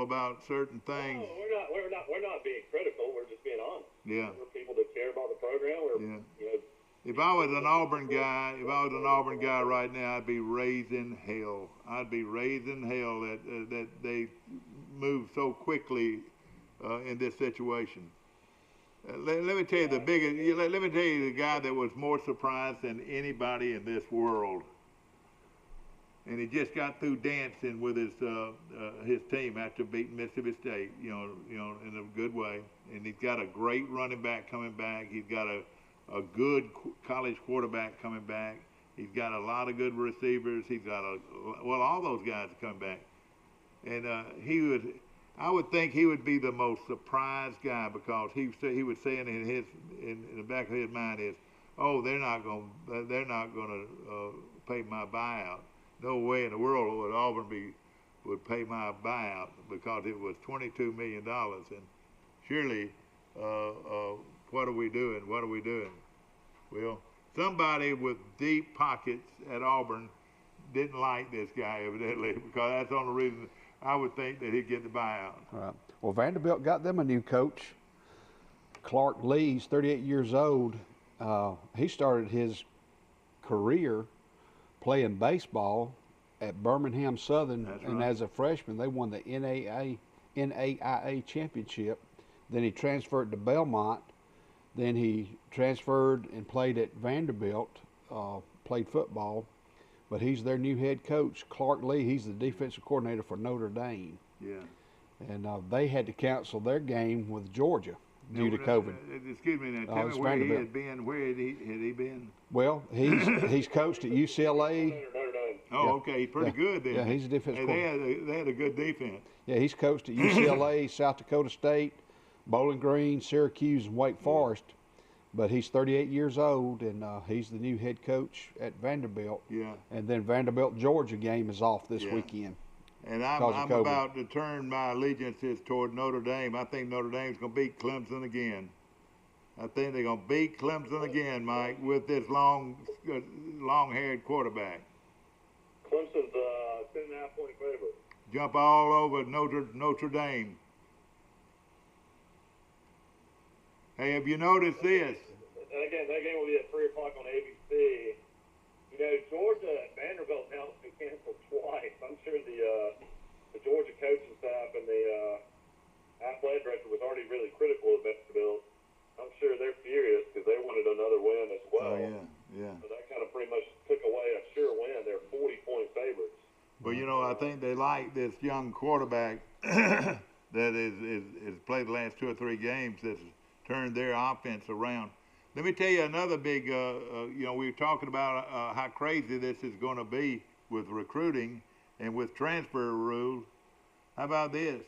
about certain things. No, we're not being critical. We're just being honest. Yeah. We're people that care about the program. If I was an Auburn guy, right now, I'd be raising hell. I'd be raising hell that they move so quickly in this situation. Let me tell you let me tell you the guy that was more surprised than anybody in this world. And he just got through dancing with his team after beating Mississippi State, in a good way. And he's got a great running back coming back. He's got a good college quarterback coming back. He's got a lot of good receivers. He's got all those guys are coming back. And I would think he would be the most surprised guy, because he was saying in the back of his mind is, oh, they're not going to pay my buyout. No way in the world would Auburn would pay my buyout, because it was $22 million. And surely, what are we doing? What are we doing? Well, somebody with deep pockets at Auburn didn't like this guy, evidently, because that's the only reason I would think that he'd get the buyout. Right. Well, Vanderbilt got them a new coach. Clark Lee, he's 38 years old. He started his career playing baseball at Birmingham Southern. That's and right. As a freshman, they won the NAIA championship. Then he transferred to Belmont. Then he transferred and played at Vanderbilt, played football. But he's their new head coach, Clark Lee. He's the defensive coordinator for Notre Dame. Yeah. And they had to cancel their game with Georgia due to COVID. Excuse me, now tell me where he had been. Where had he been? Well, he's coached at UCLA. Notre Dame. Oh, Yeah. okay, he's pretty good then. Yeah, he's a defensive coordinator. They had a good defense. Yeah, he's coached at UCLA, South Dakota State, Bowling Green, Syracuse, and Wake Forest. But he's 38 years old, and he's the new head coach at Vanderbilt. Yeah. And then Vanderbilt-Georgia game is off this Yeah. weekend. And I'm about to turn my allegiances toward Notre Dame. I think Notre Dame's going to beat Clemson again. I think they're going to beat Clemson again, Mike, with this long-haired quarterback. Clemson's 10.5-point favorite. Jump all over Notre Dame. Hey, have you noticed this? And again, that game will be at 3 o'clock on ABC. Georgia and Vanderbilt now has been canceled twice. I'm sure the Georgia coaching staff and the athletic director was already really critical of Vanderbilt. I'm sure they're furious because they wanted another win as well. Oh, yeah. So that kind of pretty much took away a sure win. They're 40-point favorites. But, I think they like this young quarterback that is played the last 2 or 3 games that's turned their offense around. Let me tell you another big, you know, we were talking about how crazy this is going to be with recruiting and with transfer rules. How about this?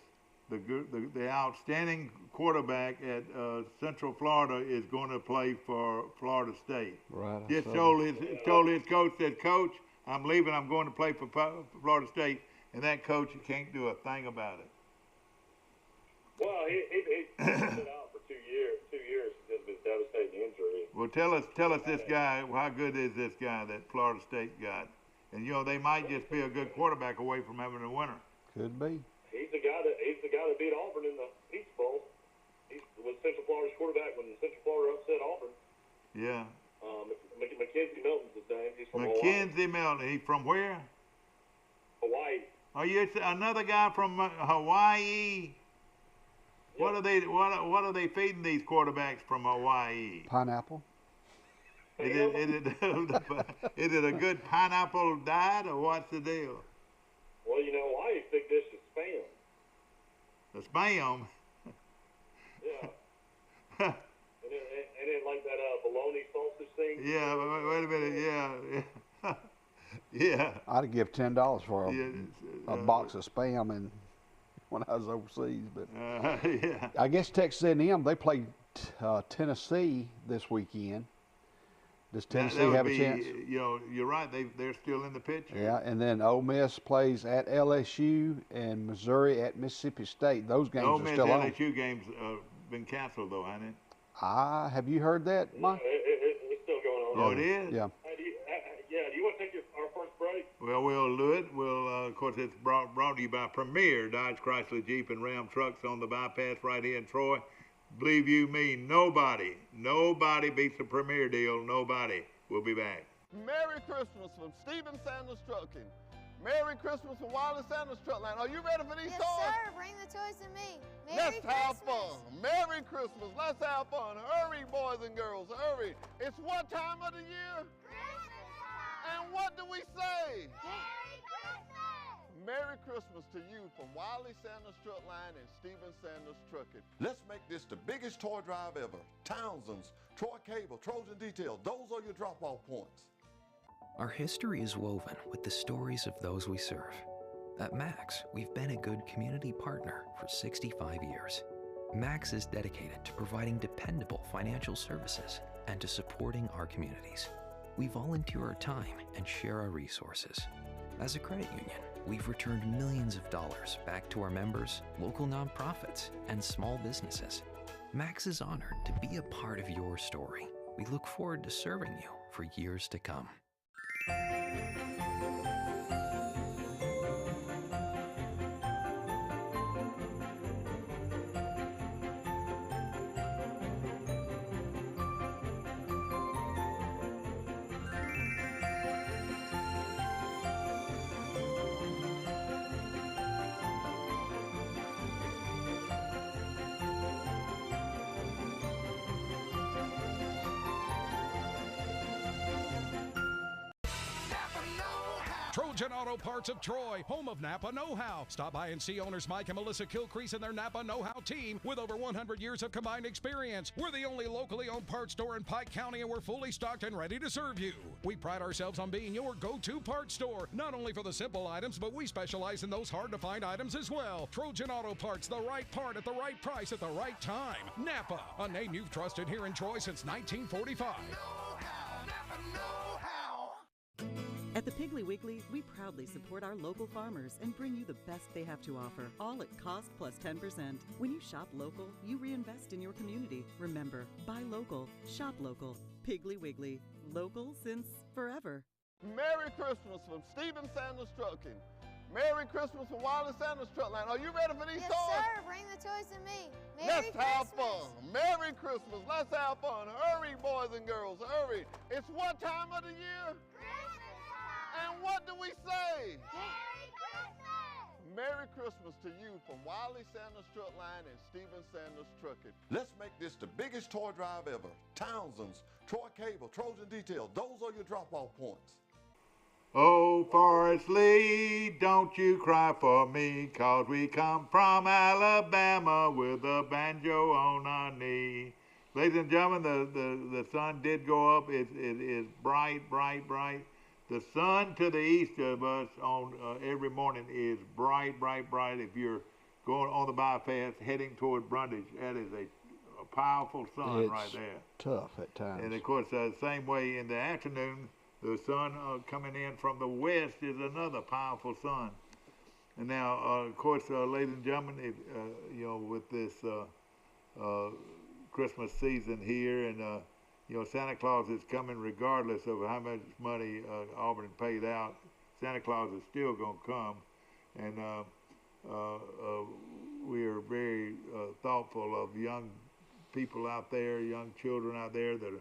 The outstanding quarterback at Central Florida is going to play for Florida State. Right. Just told his coach, said, Coach, I'm leaving. I'm going to play for Florida State. And that coach can't do a thing about it. Well, he's been out for 2 years because of his devastating injury. Well, tell us this guy, how good is this guy that Florida State got? And, you know, they might just be a good quarterback away from having a winner. Could be. He's the guy that beat Auburn in the Peach Bowl. He was Central Florida's quarterback when Central Florida upset Auburn. Yeah. Mackenzie Milton's his name. He's from Mackenzie Milton. He's from where? Hawaii. Oh, you another guy from Hawaii. What are they feeding these quarterbacks from Hawaii? Pineapple. Is it a good pineapple diet, or what's the deal? Well, you know, Hawaii's big dish is spam. The spam. Yeah. and then like that bologna sausage thing. Yeah, wait a minute. Yeah. Yeah. I'd give $10 for a box of spam and when I was overseas, but yeah. I guess Texas A&M, they play Tennessee this weekend. Does Tennessee have a chance? You know, you're right. They're still in the picture. Yeah, and then Ole Miss plays at LSU and Missouri at Mississippi State. Those games Ole are Miss still on. LSU games been canceled though, hasn't it? Have you heard that, Mike? It's still going on. Oh, it is? Yeah. Do you want to take our first break? Well, we'll do it. We'll, of course, it's brought to you by Premier Dodge, Chrysler, Jeep, and Ram trucks on the bypass right here in Troy. Believe you me, nobody beats the Premier deal. Nobody. We'll be back. Merry Christmas from Stephen Sanders Trucking. Merry Christmas from Wiley Sanders Truckline. Are you ready for these Yes, toys? sir. Bring the toys to me. Merry Let's have Christmas. fun. Merry Christmas. Let's have fun. Hurry, boys and girls, hurry. It's what time of the year? Christmas time. And what do we say? Merry Christmas. Merry Christmas to you from Wiley Sanders Truckline and Stephen Sanders Trucking. Let's make this the biggest toy drive ever. Townsend's, Troy Cable, Trojan Detail, those are your drop-off points. Our history is woven with the stories of those we serve. At Max, we've been a good community partner for 65 years. Max is dedicated to providing dependable financial services and to supporting our communities. We volunteer our time and share our resources. As a credit union, we've returned millions of dollars back to our members, local nonprofits, and small businesses. Max is honored to be a part of your story. We look forward to serving you for years to come. Trojan Auto Parts of Troy, home of Napa Know-How. Stop by and see owners Mike and Melissa Kilcrease and their Napa Know-How team with over 100 years of combined experience. We're the only locally owned parts store in Pike County, and we're fully stocked and ready to serve you. We pride ourselves on being your go-to parts store, not only for the simple items, but we specialize in those hard-to-find items as well. Trojan Auto Parts, the right part at the right price at the right time. Napa, a name you've trusted here in Troy since 1945. At the Piggly Wiggly, we proudly support our local farmers and bring you the best they have to offer, all at cost plus 10%. When you shop local, you reinvest in your community. Remember, buy local, shop local. Piggly Wiggly, local since forever. Merry Christmas from Stephen Sanders Trucking. Merry Christmas from Wiley Sanders Truckline. Are you ready for these Yes, toys? sir. Bring the toys to me. Merry Let's have Christmas. fun. Merry Christmas. Let's have fun. Hurry, boys and girls, hurry. It's what time of the year? Christmas time. And what do we say? Merry Christmas. Merry Christmas to you from Wiley Sanders Truckline and Stephen Sanders Trucking. Let's make this the biggest toy drive ever. Townsend's, Troy Cable, Trojan Detail, those are your drop-off points. Oh, Forest Lee, don't you cry for me, 'cause we come from Alabama with a banjo on our knee. Ladies and gentlemen, the sun did go up. It is bright, bright, bright. The sun to the east of us on every morning is bright, bright, bright. If you're going on the bypass heading toward Brundage, that is a powerful sun right there. Tough at times. And of course, same way in the afternoon, the sun coming in from the west is another powerful sun. And now, of course, ladies and gentlemen, if, you know, with this Christmas season here, and you know, Santa Claus is coming regardless of how much money Auburn paid out. Santa Claus is still going to come, and we are very thoughtful of young people out there, young children out there that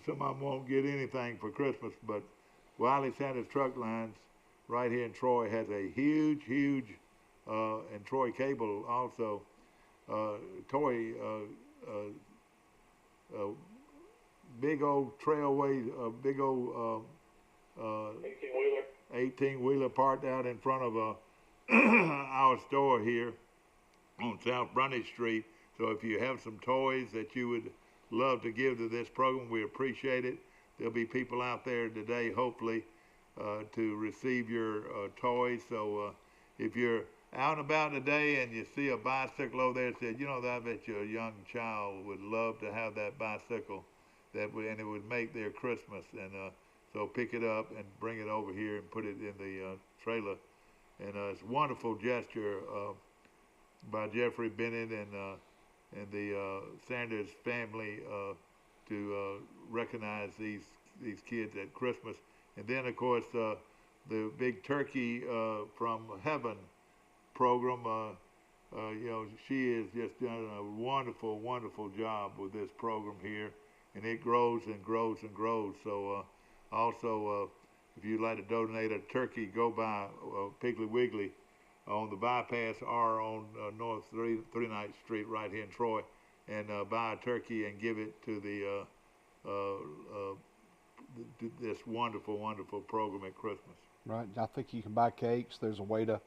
some of them won't get anything for Christmas, but Wiley Santa's Truck Lines right here in Troy has a huge, and Troy Cable also, toy, big old trailway, big old 18-wheeler parked out in front of our store here on South Brundage Street. So if you have some toys that you would love to give to this program, we appreciate it. There'll be people out there today, hopefully, to receive your toys. So if you're out and about today and you see a bicycle over there, said, you know, I bet you a young child would love to have that bicycle, and it would make their Christmas. And so pick it up and bring it over here and put it in the trailer. And it's a wonderful gesture by Jeffrey Bennett and the Sanders family to recognize these kids at Christmas. And then, of course, the Big Turkey from Heaven program, you know, she has just done a wonderful, wonderful job with this program here, and it grows and grows and grows. So also, if you'd like to donate a turkey, go by Piggly Wiggly on the bypass or on North 39th Street right here in Troy, and buy a turkey and give it to this wonderful, wonderful program at Christmas. Right. I think you can buy cakes. There's a way to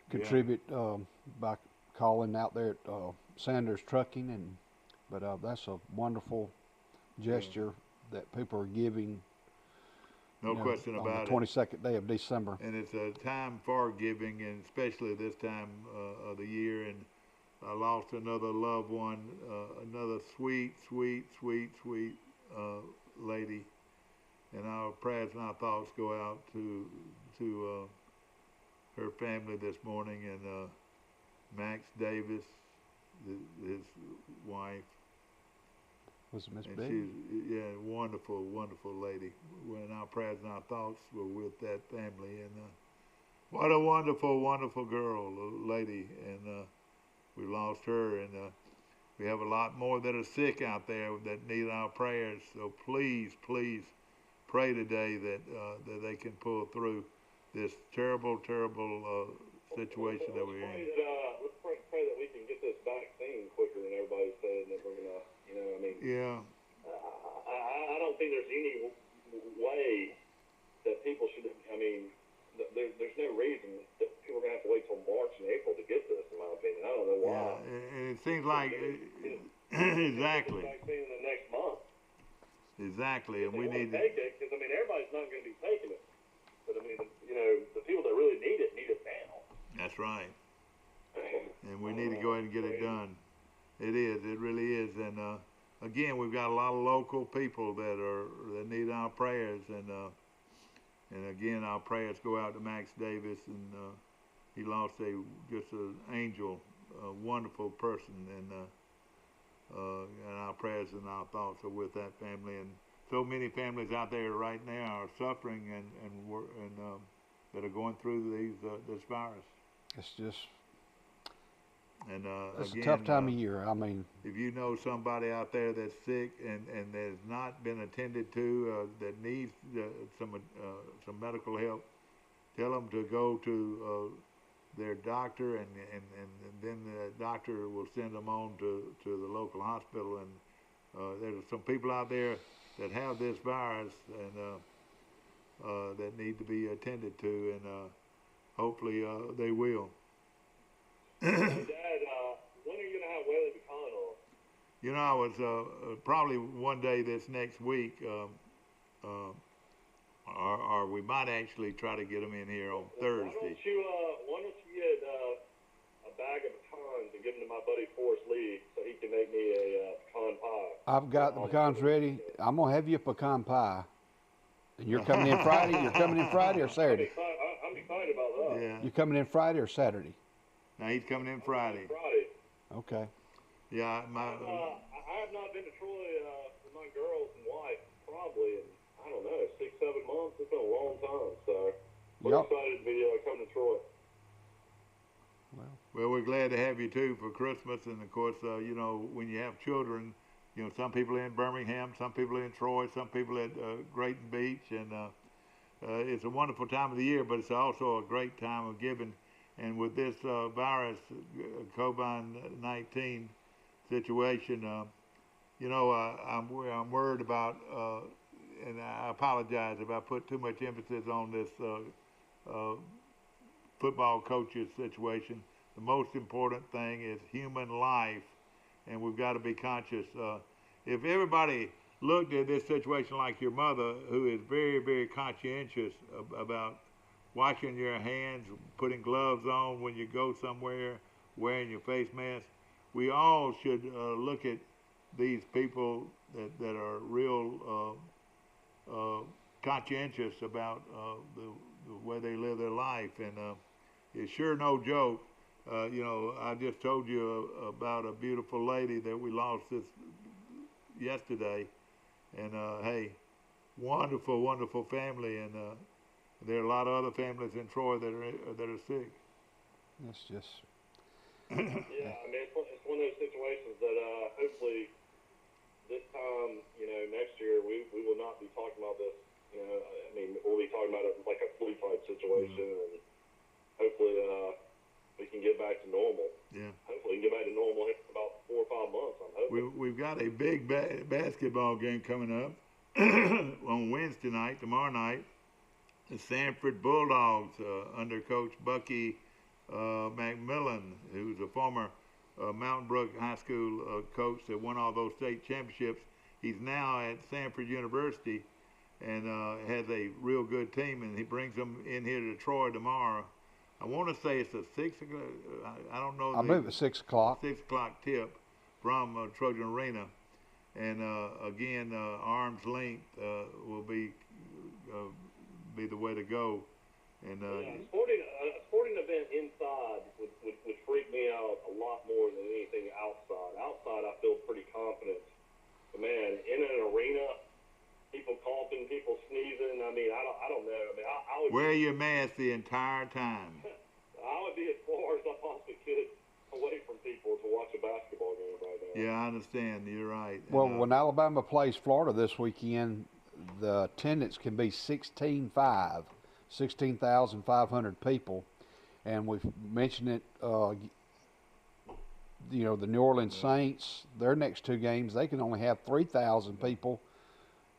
contribute by calling out there at Sanders Trucking, but that's a wonderful gesture that people are giving. No question about it. On the 22nd day of December. And it's a time for giving, and especially this time of the year. And I lost another loved one, another sweet, sweet, sweet, sweet lady. And our prayers and our thoughts go out to her family this morning, and Max Davis, his wife. Was it Miss B? She's wonderful, wonderful lady. When our prayers and our thoughts were with that family, and what a wonderful, wonderful girl, lady, and we lost her, and we have a lot more that are sick out there that need our prayers. So please, please pray today that they can pull through this terrible, terrible situation that we're in. Let's pray that we can get this vaccine quicker than everybody's saying that we're gonna. You know, I mean. Yeah. I don't think there's any way that people should. I mean, there's no reason that people are gonna have to wait till March and April to get this. In my opinion, I don't know why. Yeah, and it seems like exactly. Get the vaccine in the next month. Exactly, and we need to take it, because I mean everybody's not going to be taking it, but I mean, you know, the people that really need it now. That's right. And we need to go ahead and get it done. It is. It really is. And again, we've got a lot of local people that need our prayers. And again, our prayers go out to Max Davis, and he lost just an angel, a wonderful person, and our prayers and our thoughts are with that family. And so many families out there right now are suffering and that are going through this virus. It's just. And it's again, a tough time of year. I mean, if you know somebody out there that's sick and has not been attended to, that needs some medical help, tell them to go to their doctor, and then the doctor will send them on to the local hospital. And there's some people out there that have this virus and that need to be attended to, and hopefully they will. Hey, Dad, when are you going to have Whaley McConnell? You know, I was probably one day this next week, or we might actually try to get them in here on Thursday. Why don't you get a bag of pecans and give them to my buddy Forrest Lee so he can make me a pecan pie? I've got the pecans ready. I'm gonna have you a pecan pie. And you're coming in Friday. You're coming in Friday or Saturday? I'm excited about that. Yeah. You're coming in Friday or Saturday? Now he's coming in Friday. Okay. Yeah, I have not been to Troy with my girls and wife probably in, I don't know, 6-7 months. It's been a long time, so we're excited to be coming to Troy. Well, we're glad to have you too for Christmas, and of course, you know, when you have children, you know, some people in Birmingham, some people in Troy, some people at Grayton Beach, and it's a wonderful time of the year, but it's also a great time of giving. And with this virus, COVID-19 situation, you know, I'm worried about, and I apologize if I put too much emphasis on this football coaches situation. The most important thing is human life, and we've got to be conscious. If everybody looked at this situation like your mother, who is very, very conscientious about washing your hands, putting gloves on when you go somewhere, wearing your face mask, we all should look at these people that are real conscientious about the way they live their life. And it's sure no joke. You know, I just told you about a beautiful lady that we lost yesterday. And hey, wonderful, wonderful family. And there are a lot of other families in Troy that are sick. It's just. Yeah, I mean, it's one of those situations that hopefully this time, you know, next year we will not be talking about this. You know, I mean, we'll be talking about it like a flu type situation, and hopefully we can get back to normal. Yeah. Hopefully we can get back to normal in about 4 or 5 months. I'm hoping. We've got a big basketball game coming up on Wednesday night, tomorrow night. The Sanford Bulldogs under Coach Bucky McMillan, who's a former Mountain Brook High School coach that won all those state championships. He's now at Sanford University and has a real good team, and he brings them in here to Troy tomorrow. I want to say it's a 6 o'clock, I don't know. I believe it's 6 o'clock. 6 o'clock tip from Trojan Arena. And again, arm's length will be the way to go. And a sporting event inside would freak me out a lot more than anything outside. Outside, I feel pretty confident. But man, in an arena, people coughing, people sneezing. I mean, I don't know. I mean, I would wear your mask the entire time. I would be as far as I possibly could away from people to watch a basketball game right now. Yeah, I understand. You're right. Well, when Alabama plays Florida this weekend, the attendance can be 16,500 people, and we've mentioned it. You know, the New Orleans Saints, their next 2 games, they can only have 3,000 people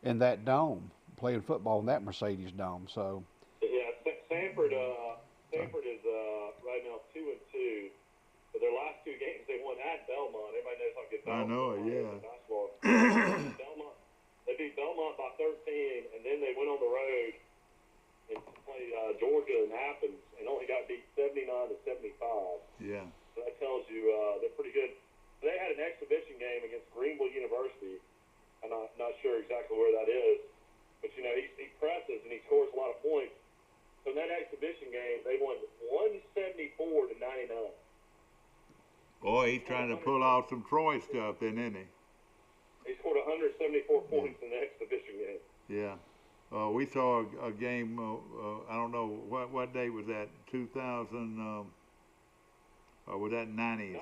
in that dome playing football in that Mercedes dome. So yeah, Sanford is right now 2-2, but their last 2 games they won at Belmont. Everybody knows how good Belmont. I know it. Yeah. Basketball. They beat Belmont by 13, and then they went on the road and played Georgia in Athens, and only got beat 79-75. Yeah. So that tells you they're pretty good. They had an exhibition game against Greenville University. I'm not sure exactly where that is, but you know he presses and he scores a lot of points. So in that exhibition game, they won 174-99. Boy, he's trying to pull out some Troy stuff, then, isn't he? He scored 174 points in the exhibition game. Yeah. We saw a game, I don't know, what day was that, 2000, or was that 90s?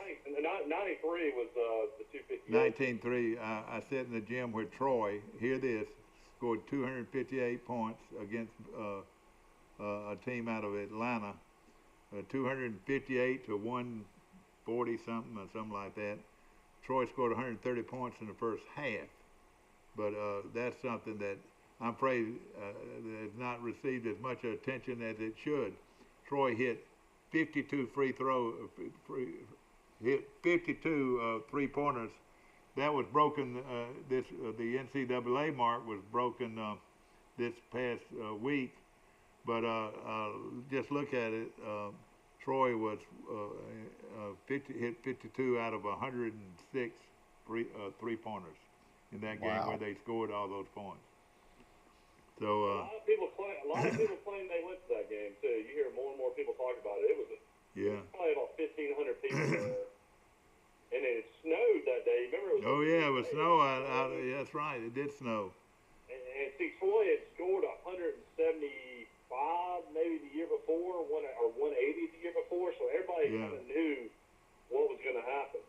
93 was the 258. 1903, I sat in the gym with Troy, hear this, scored 258 points against a team out of Atlanta, 258 to 140 something or something like that. Troy scored 130 points in the first half, but that's something that I'm afraid has not received as much attention as it should. Troy hit 52 three-pointers that was broken. The NCAA mark was broken this past week. But just look at it. Troy was hit 52 out of 106 three-pointers in that game where they scored all those points. So a lot of people claim they went to that game too. You hear more and more people talk about it. It was probably about 1,500 people there, and it snowed that day. Remember? It was snow out. That's right. It did snow. And see, Troy had scored 175 maybe the year before, or 180 the year before. So everybody kind of knew what was going to happen.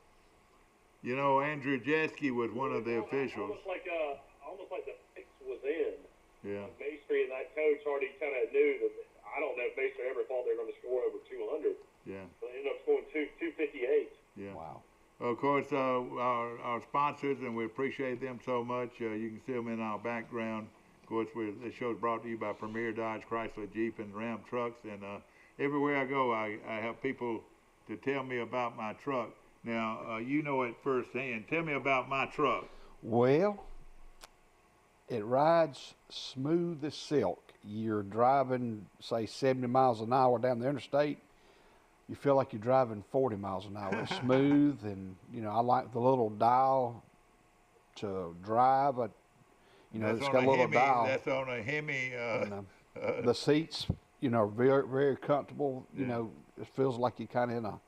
You know, Andrew Jeske was one of the officials. Almost like the fix was in. Yeah. Maestri and that coach already kind of knew that. I don't know if Maestri ever thought they were going to score over 200. Yeah. But they ended up scoring 258. Yeah. Wow. Of course, our sponsors, and we appreciate them so much. You can see them in our background. Of course, the show is brought to you by Premier Dodge, Chrysler, Jeep, and Ram trucks. And everywhere I go, I have people to tell me about my truck. Now, you know it firsthand. Tell me about my truck. Well, it rides smooth as silk. You're driving, say, 70 miles an hour down the interstate. You feel like you're driving 40 miles an hour. It's smooth, and, you know, I like the little dial to drive. It's got a little dial. That's on a Hemi. The seats, you know, very, very comfortable. You know, it feels like you're kind of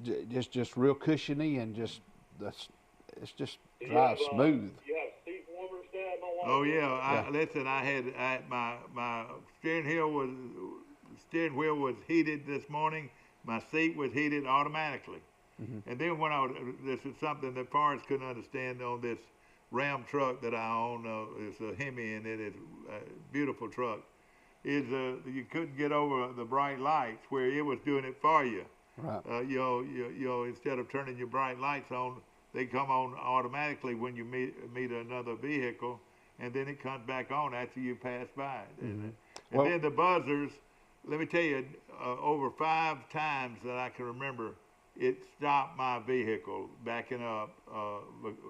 in just real cushiony, and it's just drives smooth. You have seat warmers, Dad? Oh yeah. Listen, I had my steering wheel was heated this morning. My seat was heated automatically. Mm-hmm. And then this is something that Forrest couldn't understand on this Ram truck that I own. It's a Hemi, and it is a beautiful truck. You couldn't get over the bright lights where it was doing it for you. Right. Instead of turning your bright lights on, they come on automatically when you meet another vehicle, and then it comes back on after you pass by. Mm-hmm. And then the buzzers. Let me tell you, over 5 times that I can remember, it stopped my vehicle backing up, or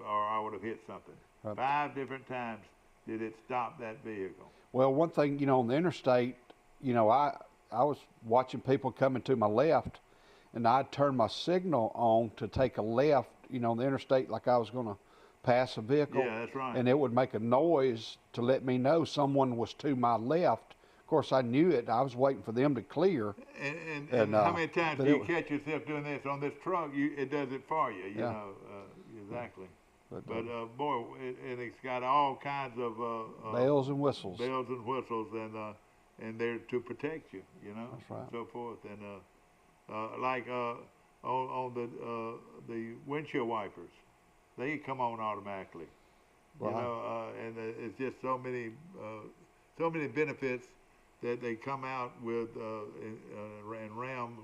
I would have hit something. Right. 5 different times did it stop that vehicle. Well, one thing, you know, on the interstate, you know, I was watching people coming to my left, and I'd turn my signal on to take a left, you know, on the interstate like I was going to pass a vehicle. Yeah, that's right. And it would make a noise to let me know someone was to my left. Of course, I knew it. I was waiting for them to clear. And how many times do you catch yourself doing this on this truck? It does it for you, you know. Exactly. But boy, and it's got all kinds of bells and whistles. Bells and whistles, and they're to protect you, you know. That's right. And so forth. And like on the windshield wipers, they come on automatically. Wow. You know, and it's just so many benefits that they come out with, and Ram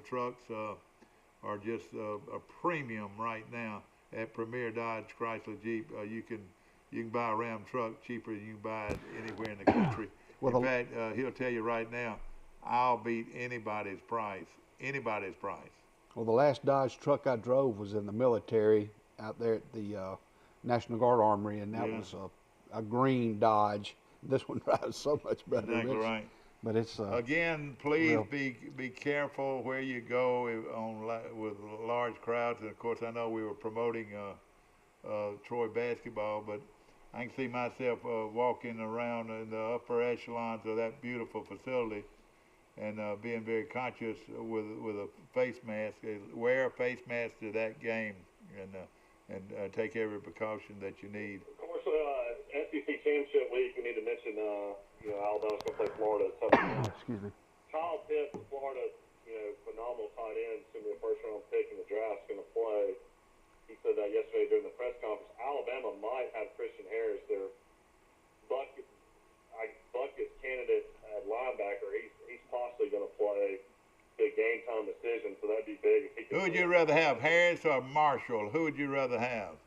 trucks are just a premium right now at Premier Dodge, Chrysler, Jeep. You can buy a Ram truck cheaper than you can buy it anywhere in the country. In fact, he'll tell you right now, I'll beat anybody's price. Anybody's price. Well, the last Dodge truck I drove was in the military out there at the National Guard Armory, and that was a green Dodge. This one drives so much better. Exactly right. But it's again, please be careful where you go with large crowds. And of course, I know we were promoting Troy basketball, but I can see myself walking around in the upper echelons of that beautiful facility, and being very conscious with a face mask. Wear a face mask to that game, and take every precaution that you need. Of course, SEC Championship Week, we need to mention, Alabama's going to play Florida. Excuse me. Kyle Pitts, Florida, phenomenal tight end, going to be a first-round pick in the draft, going to play. He said that yesterday during the press conference. Alabama might have Christian Harris, their bucket candidate at linebacker. He's possibly going to play the game-time decision, so that'd be big. Who would you rather have, Harris or Marshall? Who would you rather have?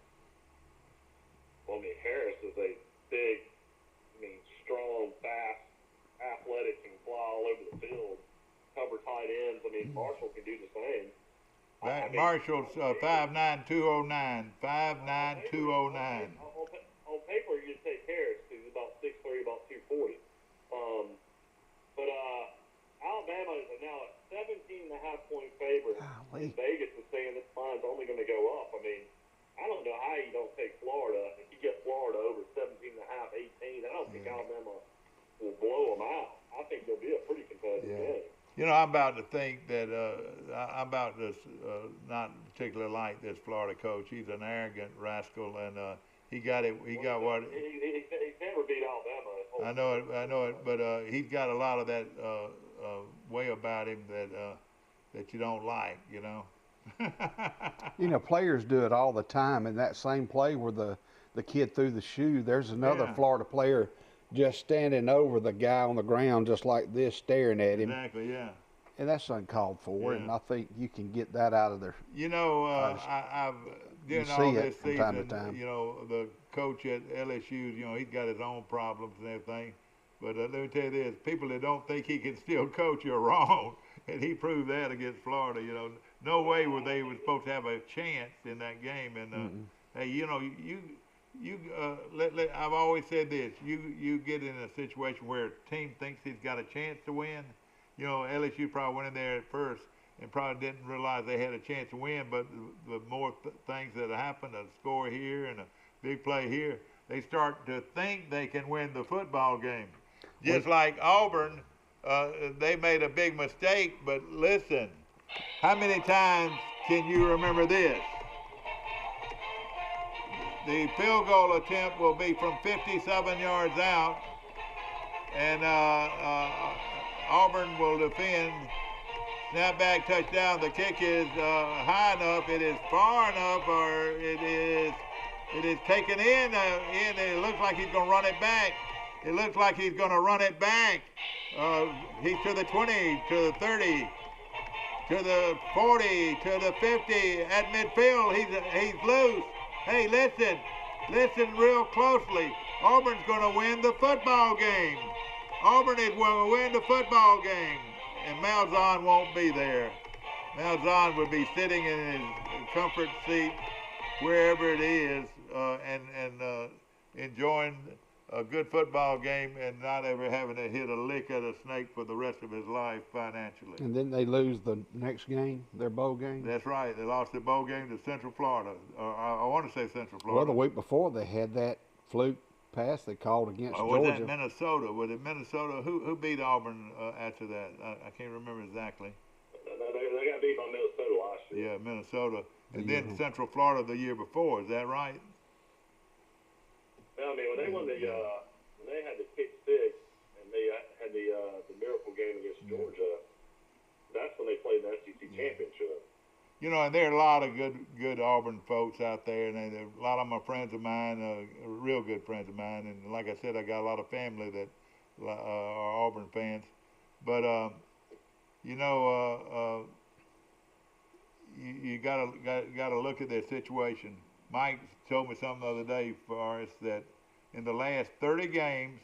Well, Harris is a big, strong, fast, athletic, can fly all over the field, cover tight ends. Marshall can do the same. Marshall's 59209. 59209. On paper, you'd take Harris because he's about 6'3", about 240. But Alabama is now a 17.5-point favorite. Golly. Vegas is saying this line's only going to go up. I mean, I don't know how you don't take Florida. If you get Florida over 17.5, 18, I don't think Alabama will blow them out. I think there'll be a pretty competitive game. You know, I'm about to think that I'm about to not particularly like this Florida coach. He's an arrogant rascal, and he got it. He's never beat Alabama. I know it, but he's got a lot of that way about him that you don't like. You know. You know, players do it all the time. In that same play where the kid threw the shoe, there's another Florida player just standing over the guy on the ground just like this, staring at him. Exactly, yeah. And that's uncalled for, and I think you can get that out of there. You know, I've during all this season, time to time. You know, the coach at LSU, you know, he's got his own problems and everything. But let me tell you this, people that don't think he can still coach are wrong. And he proved that against Florida. You know, no way were they supposed to have a chance in that game. And, hey, you know, I've always said this, you get in a situation where a team thinks he's got a chance to win. You know, LSU probably went in there at first and probably didn't realize they had a chance to win, but the more things that happen, a score here and a big play here, they start to think they can win the football game. Just like Auburn, they made a big mistake, but listen, how many times can you remember this? The field goal attempt will be from 57 yards out, and Auburn will defend. Snapback touchdown. The kick is high enough. It is far enough, or it is taken in. It looks like he's going to run it back. It looks like he's going to run it back. He's to the 20, to the 30, to the 40, to the 50. At midfield, he's loose. Hey, listen real closely. Auburn's going to win the football game. Auburn is going to win the football game. And Malzahn won't be there. Malzahn would be sitting in his comfort seat, wherever it is, and enjoying a good football game and not ever having to hit a lick at a snake for the rest of his life financially. And then they lose the next game, their bowl game? That's right. They lost the bowl game to Central Florida. I want to say Central Florida. Well, the week before they had that fluke pass they called against Georgia. Was that Minnesota? Was it Minnesota? Who beat Auburn after that? I can't remember exactly. They got beat by Minnesota last year. Yeah, Minnesota. And then Central Florida the year before. Is that right? I mean, when they won when they had the kick six and they had the miracle game against Georgia, that's when they played the SEC championship. You know, and there are a lot of good Auburn folks out there, and a lot of them are friends of mine, real good friends of mine. And like I said, I got a lot of family that are Auburn fans. But you know, you gotta look at their situation. Mike told me something the other day, Forrest, that in the last 30 games,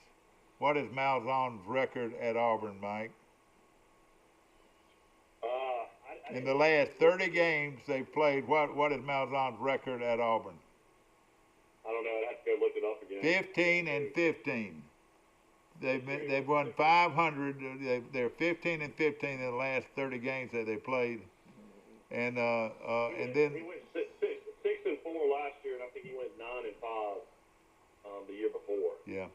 what is Malzahn's record at Auburn, Mike? In the last 30 games they've played, what is Malzahn's record at Auburn? I don't know. I'd have to go look it up again. 15-15. They've won 500. They're 15-15 in the last 30 games that they played, and then he went 6-4 last year, and I think he went 9-5 the year before. Yeah.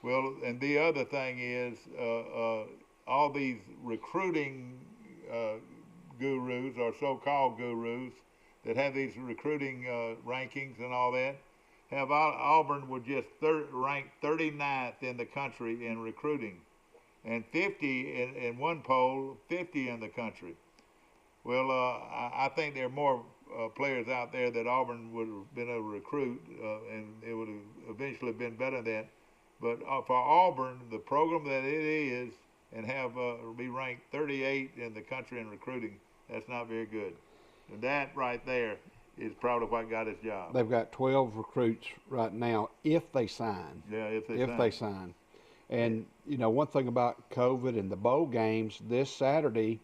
Well, and the other thing is all these recruiting gurus or so-called gurus that have these recruiting rankings and all that have Auburn would just ranked 39th in the country in recruiting, and 50 in one poll, 50 in the country. Well, I think there are more players out there that Auburn would have been able to recruit, and it would have eventually been better than that. But for Auburn, the program that it is, and have be ranked 38 in the country in recruiting, that's not very good. And that right there is probably what got his job. They've got 12 recruits right now if they sign. Yeah, if they sign. And, you know, one thing about COVID and the bowl games, this Saturday,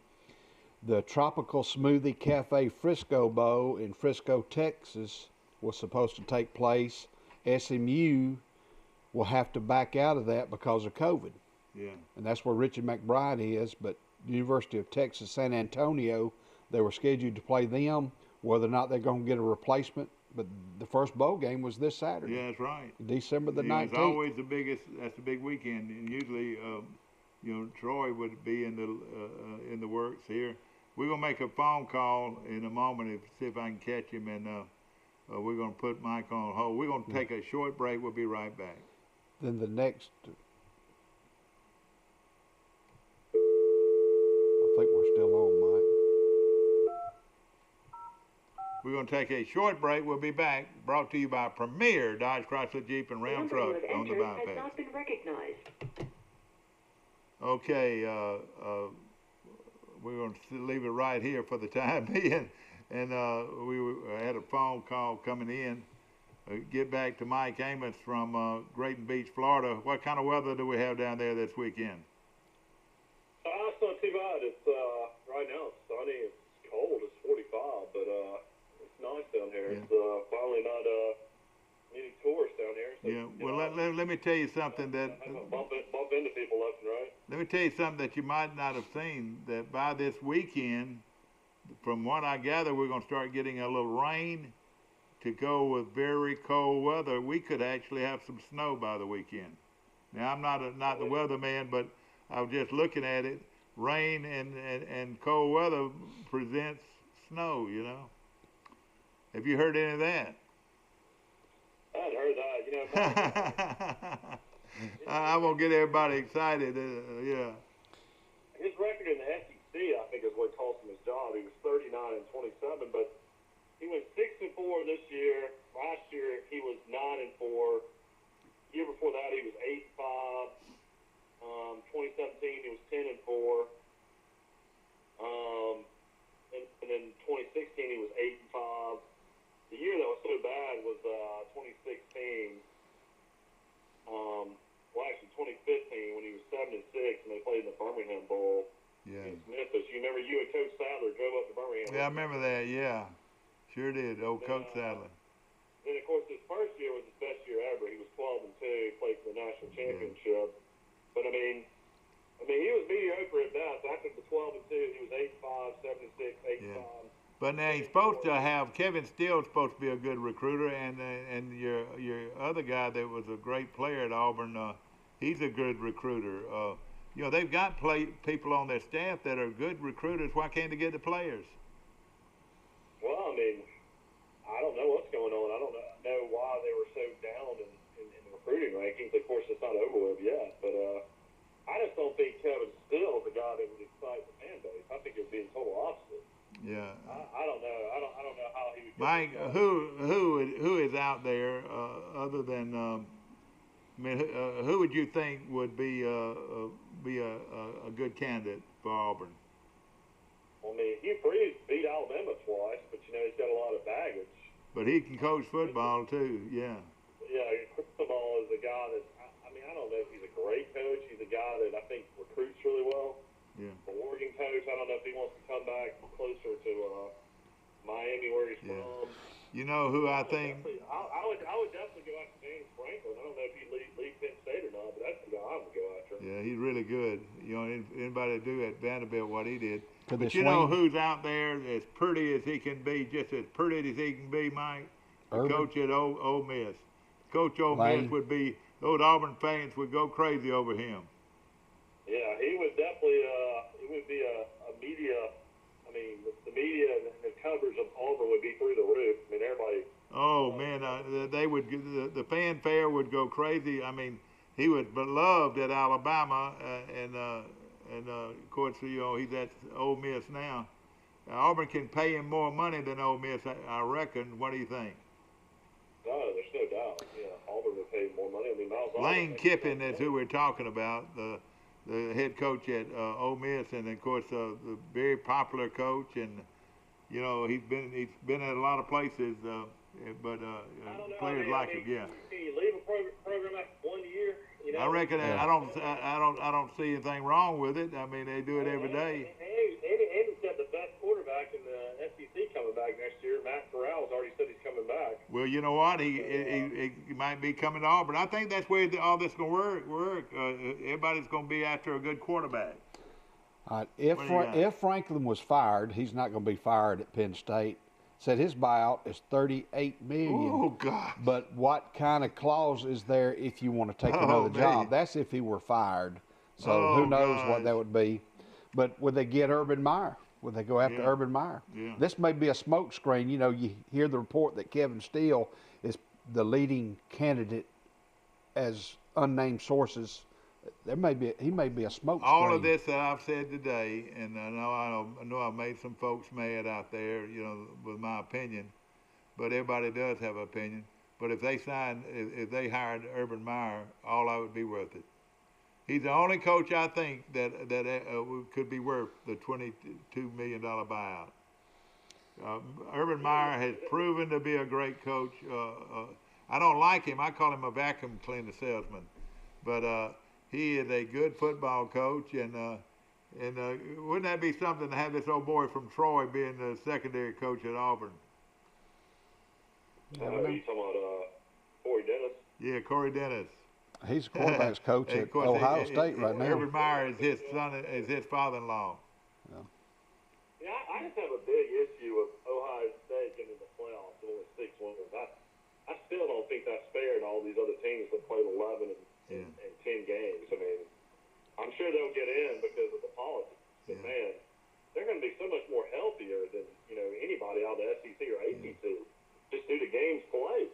The Tropical Smoothie Cafe Frisco Bowl in Frisco, Texas was supposed to take place. SMU will have to back out of that because of COVID. Yeah. And that's where Richard McBride is, but University of Texas San Antonio, they were scheduled to play them, whether or not they're going to get a replacement. But the first bowl game was this Saturday. Yeah, that's right. December the 19th. It's always the biggest. That's the big weekend, and usually, Troy would be in the works here. We're gonna make a phone call in a moment to see if I can catch him, and we're gonna put Mike on hold. We're gonna take a short break. We'll be right back. Then the next. I think we're still on, Mike. We're going to take a short break. We'll be back. Brought to you by Premier Dodge Chrysler Jeep and Ram Trucks on the bypass. Has not been recognized. Okay, we're going to leave it right here for the time being. And we had a phone call coming in. Get back to Mike Amos from Grayton Beach, Florida. What kind of weather do we have down there this weekend? It's not too bad. It's right now it's sunny. It's cold. It's 45, but it's nice down here. Yeah. It's finally not any tourists down here. So, Yeah. Well, let me tell you something that. Bump into people left and right. Let me tell you something that you might not have seen. That by this weekend, from what I gather, we're going to start getting a little rain to go with very cold weather. We could actually have some snow by the weekend. Now, I'm not the weatherman, but I was just looking at it. Rain and cold weather presents snow, you know. Have you heard any of that? I hadn't heard that. I won't get everybody excited. Yeah. His record in the SEC, I think, is what cost him his job. He was 39-27, but he went 6-4 this year. Last year he was 9-4. Year before that he was 8-5. 2017 he was 10-4. And then 2016 he was 8-5. The year that was so bad was 2016. Well, actually 2015 when he was 7-6 and they played in the Birmingham Bowl. Yeah. Against Memphis. You remember you and Coach Sadler drove up to Birmingham. Yeah, I remember that. Yeah, sure did. Old Coach Sadler. Then of course his first year was his best year ever. He was 12-2. He played for the national championship. Yeah. But I mean, he was mediocre at best. After the 12-2, he was 8-5, 7-6, 8-5. Yeah. But now he's supposed to have Kevin Steele's supposed to be a good recruiter, and your other guy that was a great player at Auburn, he's a good recruiter. They've got people on their staff that are good recruiters. Why can't they get the players? Well, I mean, I don't know what's going on. I don't know why they were so down in the recruiting rankings. Of course, it's not over with yet, but I just don't think Kevin Steele is the guy that would excite the fan base. I think it would be the total opposite. Yeah. I don't know. I don't know how he would. Mike, who is out there other than? Who would you think would be a good candidate for Auburn? I mean, Hugh Freeze beat Alabama twice, but he's got a lot of baggage. But he can coach football too. Yeah. Yeah, Cristobal is a guy that I don't know if he's a great coach. He's a guy that I think recruits really well. Yeah. The Oregon coach, I don't know if he wants to come back closer to Miami where he's from. You know who I think? I would definitely go after James Franklin. I don't know if he'd leave Penn State or not, but that's the guy I would go after. Yeah, he's really good. Anybody to do at Vanderbilt what he did. But you know who's out there as pretty as he can be, just as pretty as he can be, Mike? The coach at Ole Miss. Coach Ole Miss would be, those Auburn fans would go crazy over him. Yeah, he would definitely, it would be a media, the media and the coverage of Auburn would be through the roof. I mean, everybody. Oh, man, they would, the fanfare would go crazy. I mean, he was beloved at Alabama, and of course, he's at Ole Miss now. Auburn can pay him more money than Ole Miss, I reckon. What do you think? No, there's no doubt. Yeah, Auburn would pay more money. I mean, Lane Kiffin is who we're talking about, the head coach at Ole Miss, and of course the very popular coach, and he's been at a lot of places, but players like him. Yeah. Can you leave a program after 1 year? I reckon I don't see anything wrong with it. I mean, they do it every day. Amy's got the best quarterback in the SEC coming back next year. Matt Corral's already said he's coming back. Well, you know what? He might be coming to Auburn. I think that's where all this going to work. Everybody's going to be after a good quarterback. If Franklin was fired, he's not going to be fired at Penn State. Said his buyout is $38 million. Oh, God. But what kind of clause is there if you want to take another job? That's if he were fired. So who knows what that would be. But would they get Urban Meyer? Would they go after Urban Meyer? Yeah. This may be a smokescreen. You know, you hear the report that Kevin Steele is the leading candidate as unnamed sources. He may be a smokescreen. All of this that I've said today, and I know I've made some folks mad out there, you know, with my opinion, but everybody does have an opinion. But if they hired Urban Meyer, all I would be worth it. He's the only coach I think that could be worth the $22 million buyout. Urban Meyer has proven to be a great coach. I don't like him. I call him a vacuum cleaner salesman, but he is a good football coach, and wouldn't that be something to have this old boy from Troy being the secondary coach at Auburn? You talking about Corey Dennis? Yeah, Corey Dennis. He's a quarterback's coach at Ohio State right now. Urban Meyer is his son, is his father-in-law. Yeah, I just have a big issue with Ohio State getting to the playoffs with only 6 wins. I still don't think that's fair to all these other teams that played 11 and 10 games. I mean, I'm sure they'll get in because of the politics. But man, they're going to be so much more healthier than anybody out of the SEC or ACC just due to games played.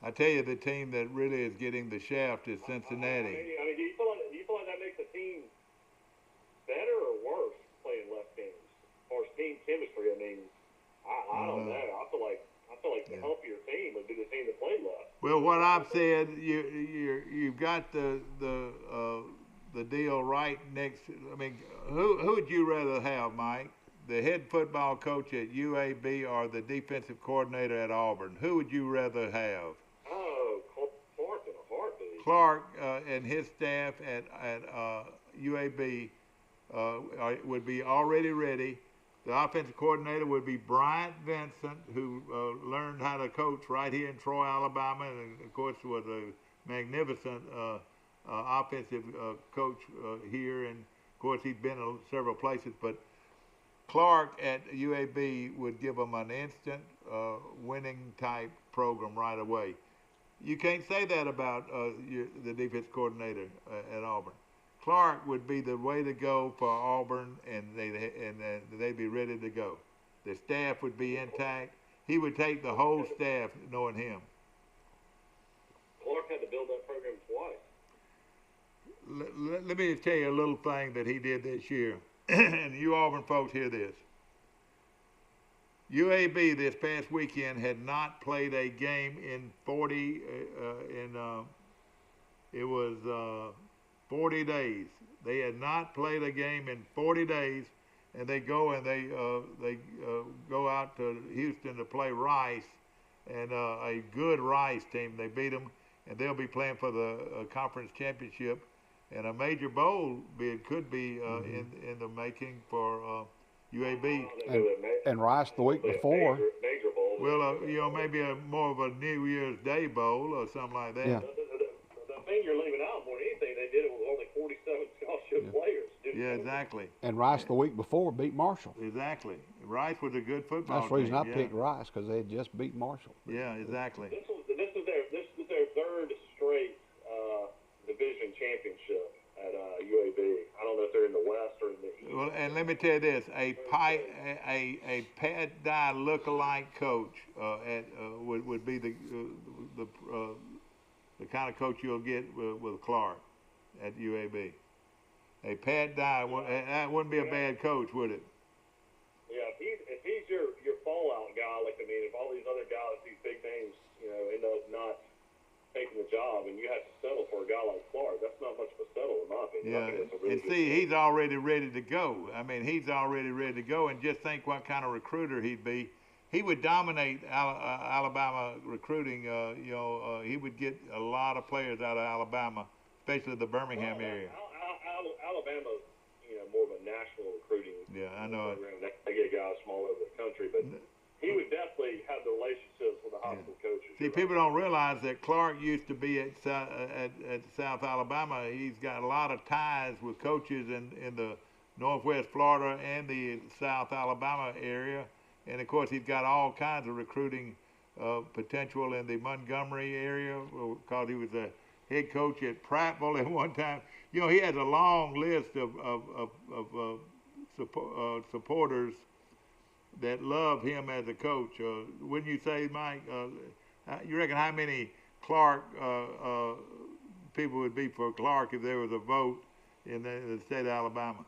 I tell you, the team that really is getting the shaft is Cincinnati. I mean, do you feel like that makes the team better or worse playing less games? As far as team chemistry, I mean, I don't know. I feel like the healthier team would be the team that played less. Well, what I've said, you've got the deal right next. I mean, who would you rather have, Mike? The head football coach at UAB or the defensive coordinator at Auburn? Who would you rather have? Oh, Clark in a heartbeat. Clark and his staff at UAB would be already ready. The offensive coordinator would be Bryant Vincent, who learned how to coach right here in Troy, Alabama, and of course was a magnificent offensive coach here. And of course he's been in several places. But Clark at UAB would give them an instant winning type program right away. You can't say that about the defense coordinator at Auburn. Clark would be the way to go for Auburn, and they'd be ready to go. The staff would be intact. He would take the whole staff, knowing him. Clark had to build that program twice. Let me tell you a little thing that he did this year, and you Auburn folks hear this. UAB this past weekend had not played a game in 40 days. They had not played a game in 40 days, and they go out to Houston to play Rice, and a good Rice team. They beat them, and they'll be playing for the conference championship, and a major bowl bid could be in the making for UAB. And Rice the week before. Major bowl. Well, maybe more of a New Year's Day bowl or something like that. Yeah. The thing you're leaving out more than anything, they did it with only 47 scholarship players. Yeah, exactly. And Rice the week before beat Marshall. Exactly. Rice was a good football That's the reason team. I picked Rice, because they had just beat Marshall. Yeah, exactly. This was their third straight division championship at UAB. I don't know if they're in the West or in the East. Well, and let me tell you this: a Pat Dye look-alike coach would be the kind of coach you'll get with Clark at UAB. A Pat Dye, that wouldn't be a bad coach, would it? Yeah, if he's your fallout guy, like if all these other guys, these big names, end up not taking the job, and you have to settle for a guy like Clark, that's not much of a settle, in my opinion. Yeah, I think it's a really and see, he's already ready to go. I mean, he's already ready to go, and just think what kind of recruiter he'd be. He would dominate Alabama recruiting. He would get a lot of players out of Alabama, especially the Birmingham area. Alabama's, more of a national recruiting. Yeah, I know. Program. They get guys from all over the country, but he would definitely have the relationships with the high school coaches. See, people don't realize that Clark used to be at South Alabama. He's got a lot of ties with coaches in the Northwest Florida and the South Alabama area. And, of course, he's got all kinds of recruiting potential in the Montgomery area because he was a head coach at Prattville at one time. You know, he has a long list of supporters that love him as a coach. Wouldn't you say, Mike? You reckon how many Clark people would be for Clark if there was a vote in the state of Alabama?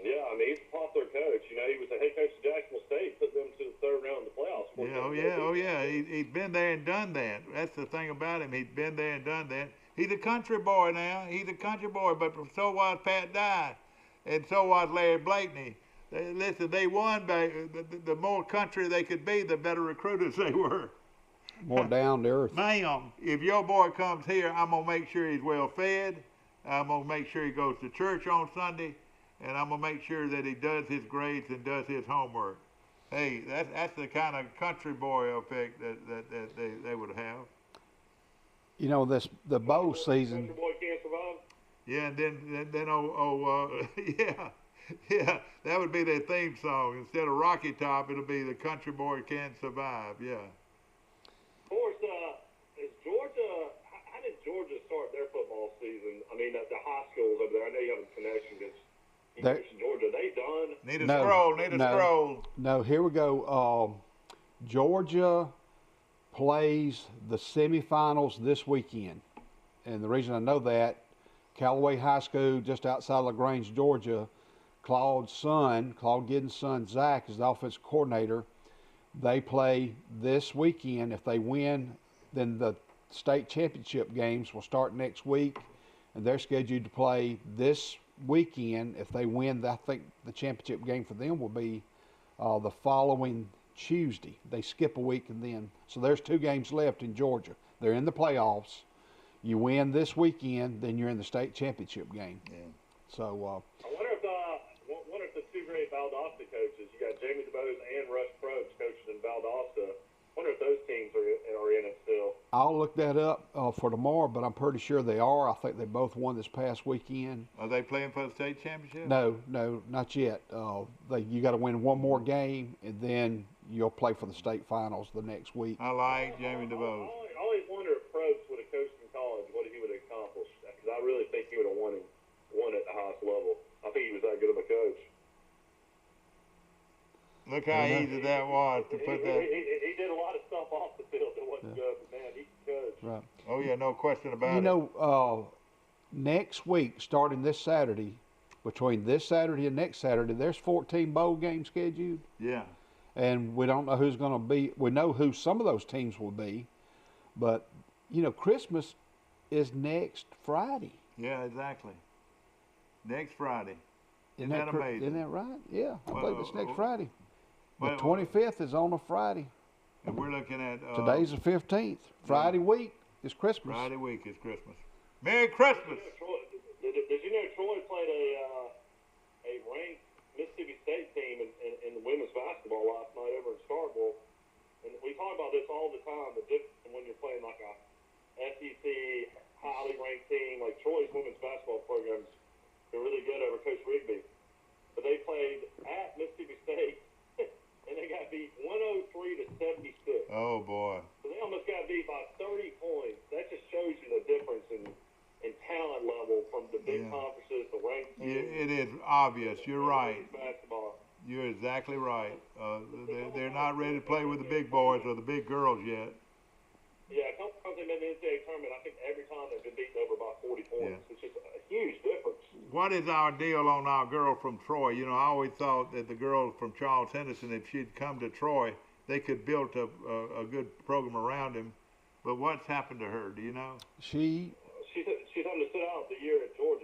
Yeah, I mean, he's a popular coach. You know, he was the head coach of Jacksonville State, put them to the third round of the playoffs. Yeah, oh yeah. He's been there and done that. That's the thing about him. He's been there and done that. He's a country boy now. He's a country boy, but so was Pat Dye, and so was Larry Blakeney. Listen, they won by the more country they could be, the better recruiters they were. More down to earth. Ma'am, if your boy comes here, I'm going to make sure he's well fed. I'm going to make sure he goes to church on Sunday. And I'm going to make sure that he does his grades and does his homework. Hey, that's the kind of country boy effect that they would have. You know, the bowl season. Country boy can't survive? Yeah, and then yeah, that would be their theme song. Instead of Rocky Top, it'll be the Country Boy Can't Survive. Yeah. Of course, is Georgia? How did Georgia start their football season? I mean, the high schools over there. I know you have a connection against Georgia. They done? Need a scroll. No, here we go. Georgia plays the semifinals this weekend, and the reason I know that, Callaway High School, just outside LaGrange, Georgia. Claude Giddens' son, Zach, is the offensive coordinator. They play this weekend. If they win, then the state championship games will start next week, and they're scheduled to play this weekend. If they win, I think the championship game for them will be the following Tuesday. They skip a week, and then so there's 2 games left in Georgia. They're in the playoffs. You win this weekend, then you're in the state championship game. Yeah. So I wonder if the 2 great Valdosta coaches, you got Jamie DeBose and Russ Probst coaching in Valdosta. I wonder if those teams are in it still. I'll look that up for tomorrow, but I'm pretty sure they are. I think they both won this past weekend. Are they playing for the state championship? No, not yet. You got to win one more game, and then you'll play for the state finals the next week. I like Jamie DeBose. I always wonder if Probst would have coached in college, what he would have accomplished. Because I really think he would have won at the highest level. I think he was that good of a coach. Look how easy that was to put that. He did a lot of stuff off the field that wasn't good, but man, he could coach. Right. Oh yeah, no question about it. You know, next week, starting this Saturday, between this Saturday and next Saturday, there's 14 bowl games scheduled. Yeah. And we don't know who's going to be. We know who some of those teams will be, but you know, Christmas is next Friday. Yeah, exactly. Next Friday. Isn't that amazing? Isn't that right? Yeah, I believe it's next Friday. The well, 25th is on a Friday. And we're looking at... Today's the 15th. Friday week is Christmas. Friday week is Christmas. Merry Christmas! Did you know Troy played a ranked Mississippi State team in the women's basketball last night over in Starkville? And we talk about this all the time, the difference when you're playing like a SEC highly ranked team. Like Troy's women's basketball programs, they're really good over Coach Rigby. But they played at Mississippi State, and they got beat 103 to 76. Oh, boy. So they almost got beat by 30 points. That just shows you the difference in talent level from the big conferences, the ranked teams. It is obvious. You're right. Basketball. You're exactly right. They're not ready to play with the big boys or the big girls yet. Yeah, a couple times they made the NCAA tournament. I think every time they've been beaten over by 40 points. It's just a huge difference. What is our deal on our girl from Troy? You know, I always thought that the girl from Charles Henderson, if she'd come to Troy, they could build a good program around him. But what's happened to her? Do you know? She's having to sit out the year at Georgia.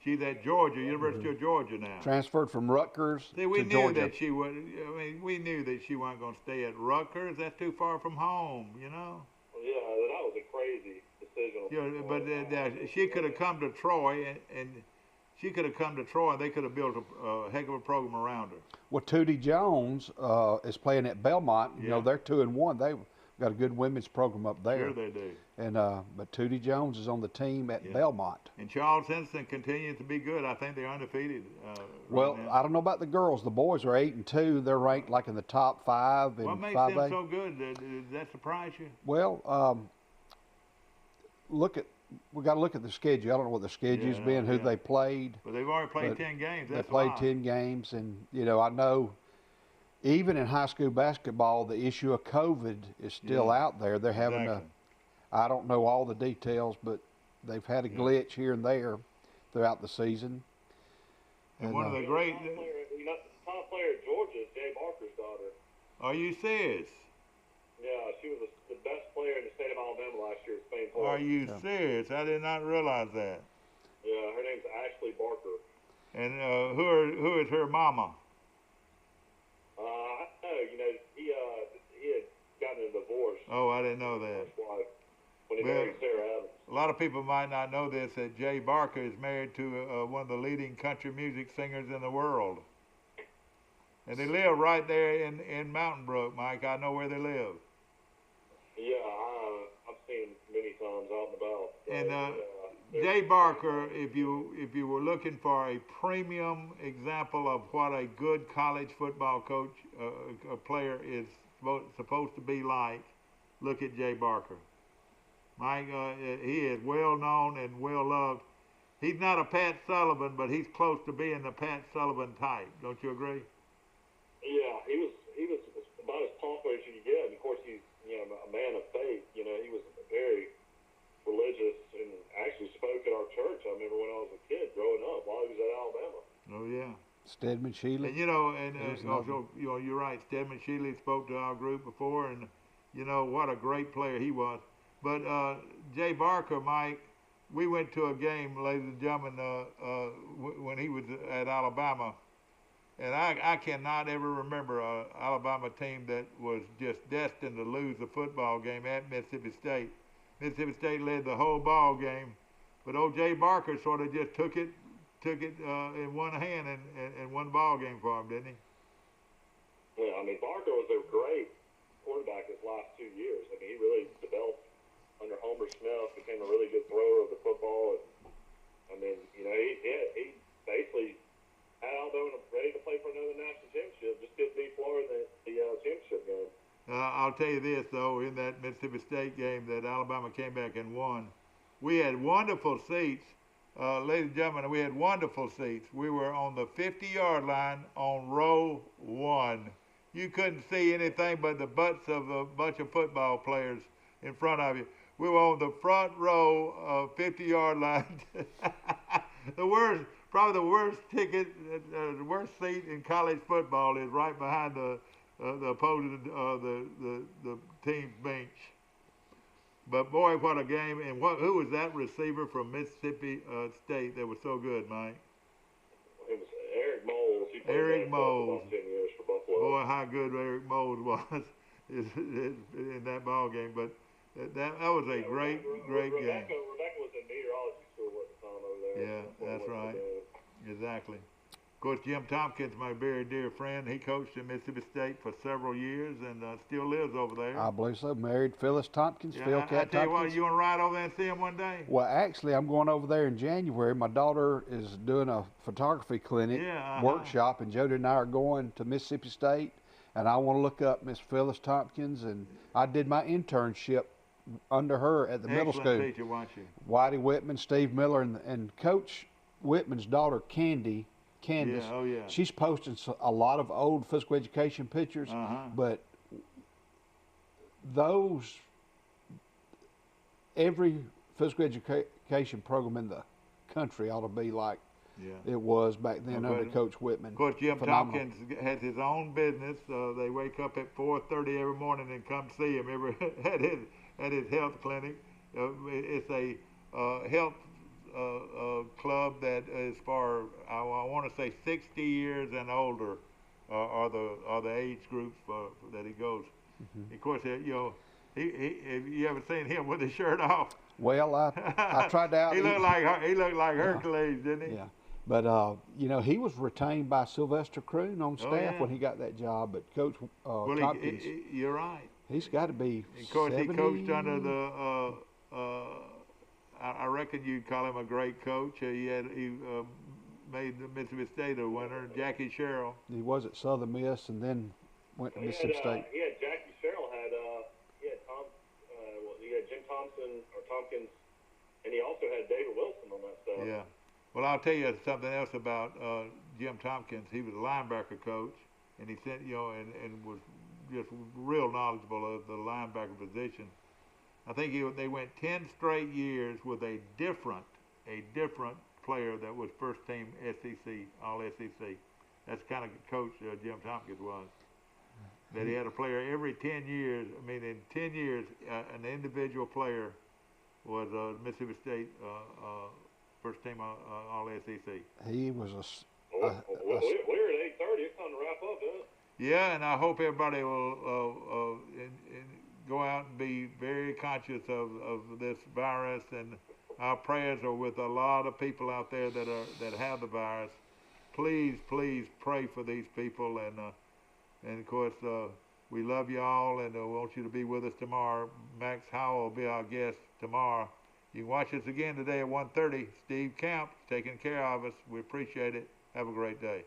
She's at Georgia, University of Georgia now. Transferred from Rutgers See, we to knew Georgia. that she would. I mean, we knew that she wasn't going to stay at Rutgers. That's too far from home, you know. Yeah, that was a crazy decision. Yeah, but she could have come to Troy, and she could have come to Troy and they could have built a heck of a program around her. Well, Tootie Jones is playing at Belmont. You know, Yeah. they're 2-1. They've got a good women's program up there. Sure they do. And but Tootie Jones is on the team at Yeah. Belmont. And Charles Henson continues to be good. I think they're undefeated. Well, right now. I don't know about the girls. The boys are 8-2. They're ranked like in the top 5 in What makes 5A. them so good? Does that surprise you? Well, we got to look at the schedule. I don't know what the schedule's been, who they played. But they've already played But 10 games. They That's played a lot. 10 games, and you know, I know even in high school basketball, the issue of COVID is still out there. They're having Exactly. I don't know all the details, but they've had a glitch here and there throughout the season. And one of the great. The top player at Georgia is Jay Barker's daughter. Are you serious? Yeah, she was the best player in the state of Alabama last year at Spain Are Park. you serious? I did not realize that. Yeah, her name's Ashley Barker. And who is her mama? I don't know. You know, he had gotten a divorce. Oh, I didn't know that. His wife, when he Well, married Sarah Adams. A lot of people might not know this, that Jay Barker is married to one of the leading country music singers in the world. And they live right there in Mountain Brook, Mike. I know where they live. Yeah, I've seen him many times out and about. And Jay Barker, if you were looking for a premium example of what a good college football coach, a player is supposed to be like, look at Jay Barker. Mike, he is well known and well loved. He's not a Pat Sullivan, but he's close to being the Pat Sullivan type. Don't you agree? Yeah, he was about as popular as you could get. And of course, he's a man of faith. You know, he was very religious and actually spoke at our church. I remember when I was a kid growing up while he was at Alabama. Oh yeah. Stedman Shealy. And you know, and There's also, you know, you're right. Stedman Shealy spoke to our group before, and you know what a great player he was. But Jay Barker, Mike, we went to a game, ladies and gentlemen, when he was at Alabama, and I cannot ever remember an Alabama team that was just destined to lose the football game at Mississippi State. Mississippi State led the whole ball game, but old Jay Barker sort of just took it in one hand and won the ball game for him, didn't he? Yeah, I mean, Barker was a great quarterback his last 2 years. I mean, he really developed under Homer Smith, became a really good thrower of the football. And, I mean, you know, he basically had Alabama ready to play for another national championship, just didn't beat Florida in the championship game. I'll tell you this, though, in that Mississippi State game that Alabama came back and won, we had wonderful seats. Ladies and gentlemen, we had wonderful seats. We were on the 50-yard line on row 1. You couldn't see anything but the butts of a bunch of football players in front of you. We were on the front row of 50-yard line. Probably the worst ticket, the worst seat in college football is right behind the opposing the team's bench. But boy, what a game! And who was that receiver from Mississippi State that was so good, Mike? It was Eric Moles. He played Eric for Moles. about 10 years for Buffalo. Boy, how good Eric Moles was in that ball game. But that was a great game. Rebecca was in meteorology school at the time over there. Yeah, that's right. Exactly. Of course, Jim Tompkins, my very dear friend, he coached at Mississippi State for several years and still lives over there. I believe so. Married Phyllis Tompkins, Phil I Cat tell you what, Tompkins. you want to ride over there and see him one day? Well, actually, I'm going over there in January. My daughter is doing a photography clinic workshop, and Jody and I are going to Mississippi State, and I want to look up Miss Phyllis Tompkins, and I did my internship under her at the middle school. Excellent teacher, wasn't she? Whitey Whitman, Steve Miller, and Coach Whitman's daughter, Candace, she's posting a lot of old physical education pictures, but every physical education program in the country ought to be like it was back then under Coach Whitman. Of course, Jim Phenomenal. Tompkins has his own business. They wake up at 4:30 every morning and come see him at his health clinic. It's a health club that is for I want to say 60 years and older are the age groups that he goes. Of course, you know, you ever seen him with his shirt off? Well, I tried out. He looked like Hercules, didn't he? Yeah, But you know, he was retained by Sylvester Croon on staff yeah. when he got that job. But Coach Tompkins, you're right. He's got to be. Of course, 70. he coached under the. I reckon you'd call him a great coach. He made the Mississippi State a winner. Jackie Sherrill. He was at Southern Miss and then went to Mississippi State. He had Jackie Sherrill had Jim Thompson or Tompkins, and he also had David Wilson on that stuff. Yeah. Well, I'll tell you something else about Jim Tompkins. He was a linebacker coach, and he sent and was just real knowledgeable of the linebacker position. I think they went 10 straight years with a different player that was first team SEC, all SEC. That's the kind of coach Jim Tompkins was. That he had a player every 10 years. I mean, in 10 years, an individual player was Mississippi State first team all SEC. He was we're at 8:30. It's time to wrap up, isn't it? Yeah, and I hope everybody will go out and be very conscious of this virus, and our prayers are with a lot of people out there that have the virus. Please pray for these people, and of course we love you all, and want you to be with us tomorrow. Max Howell will be our guest tomorrow. You can watch us again today at 1:30. Steve Camp taking care of us. We appreciate it. Have a great day.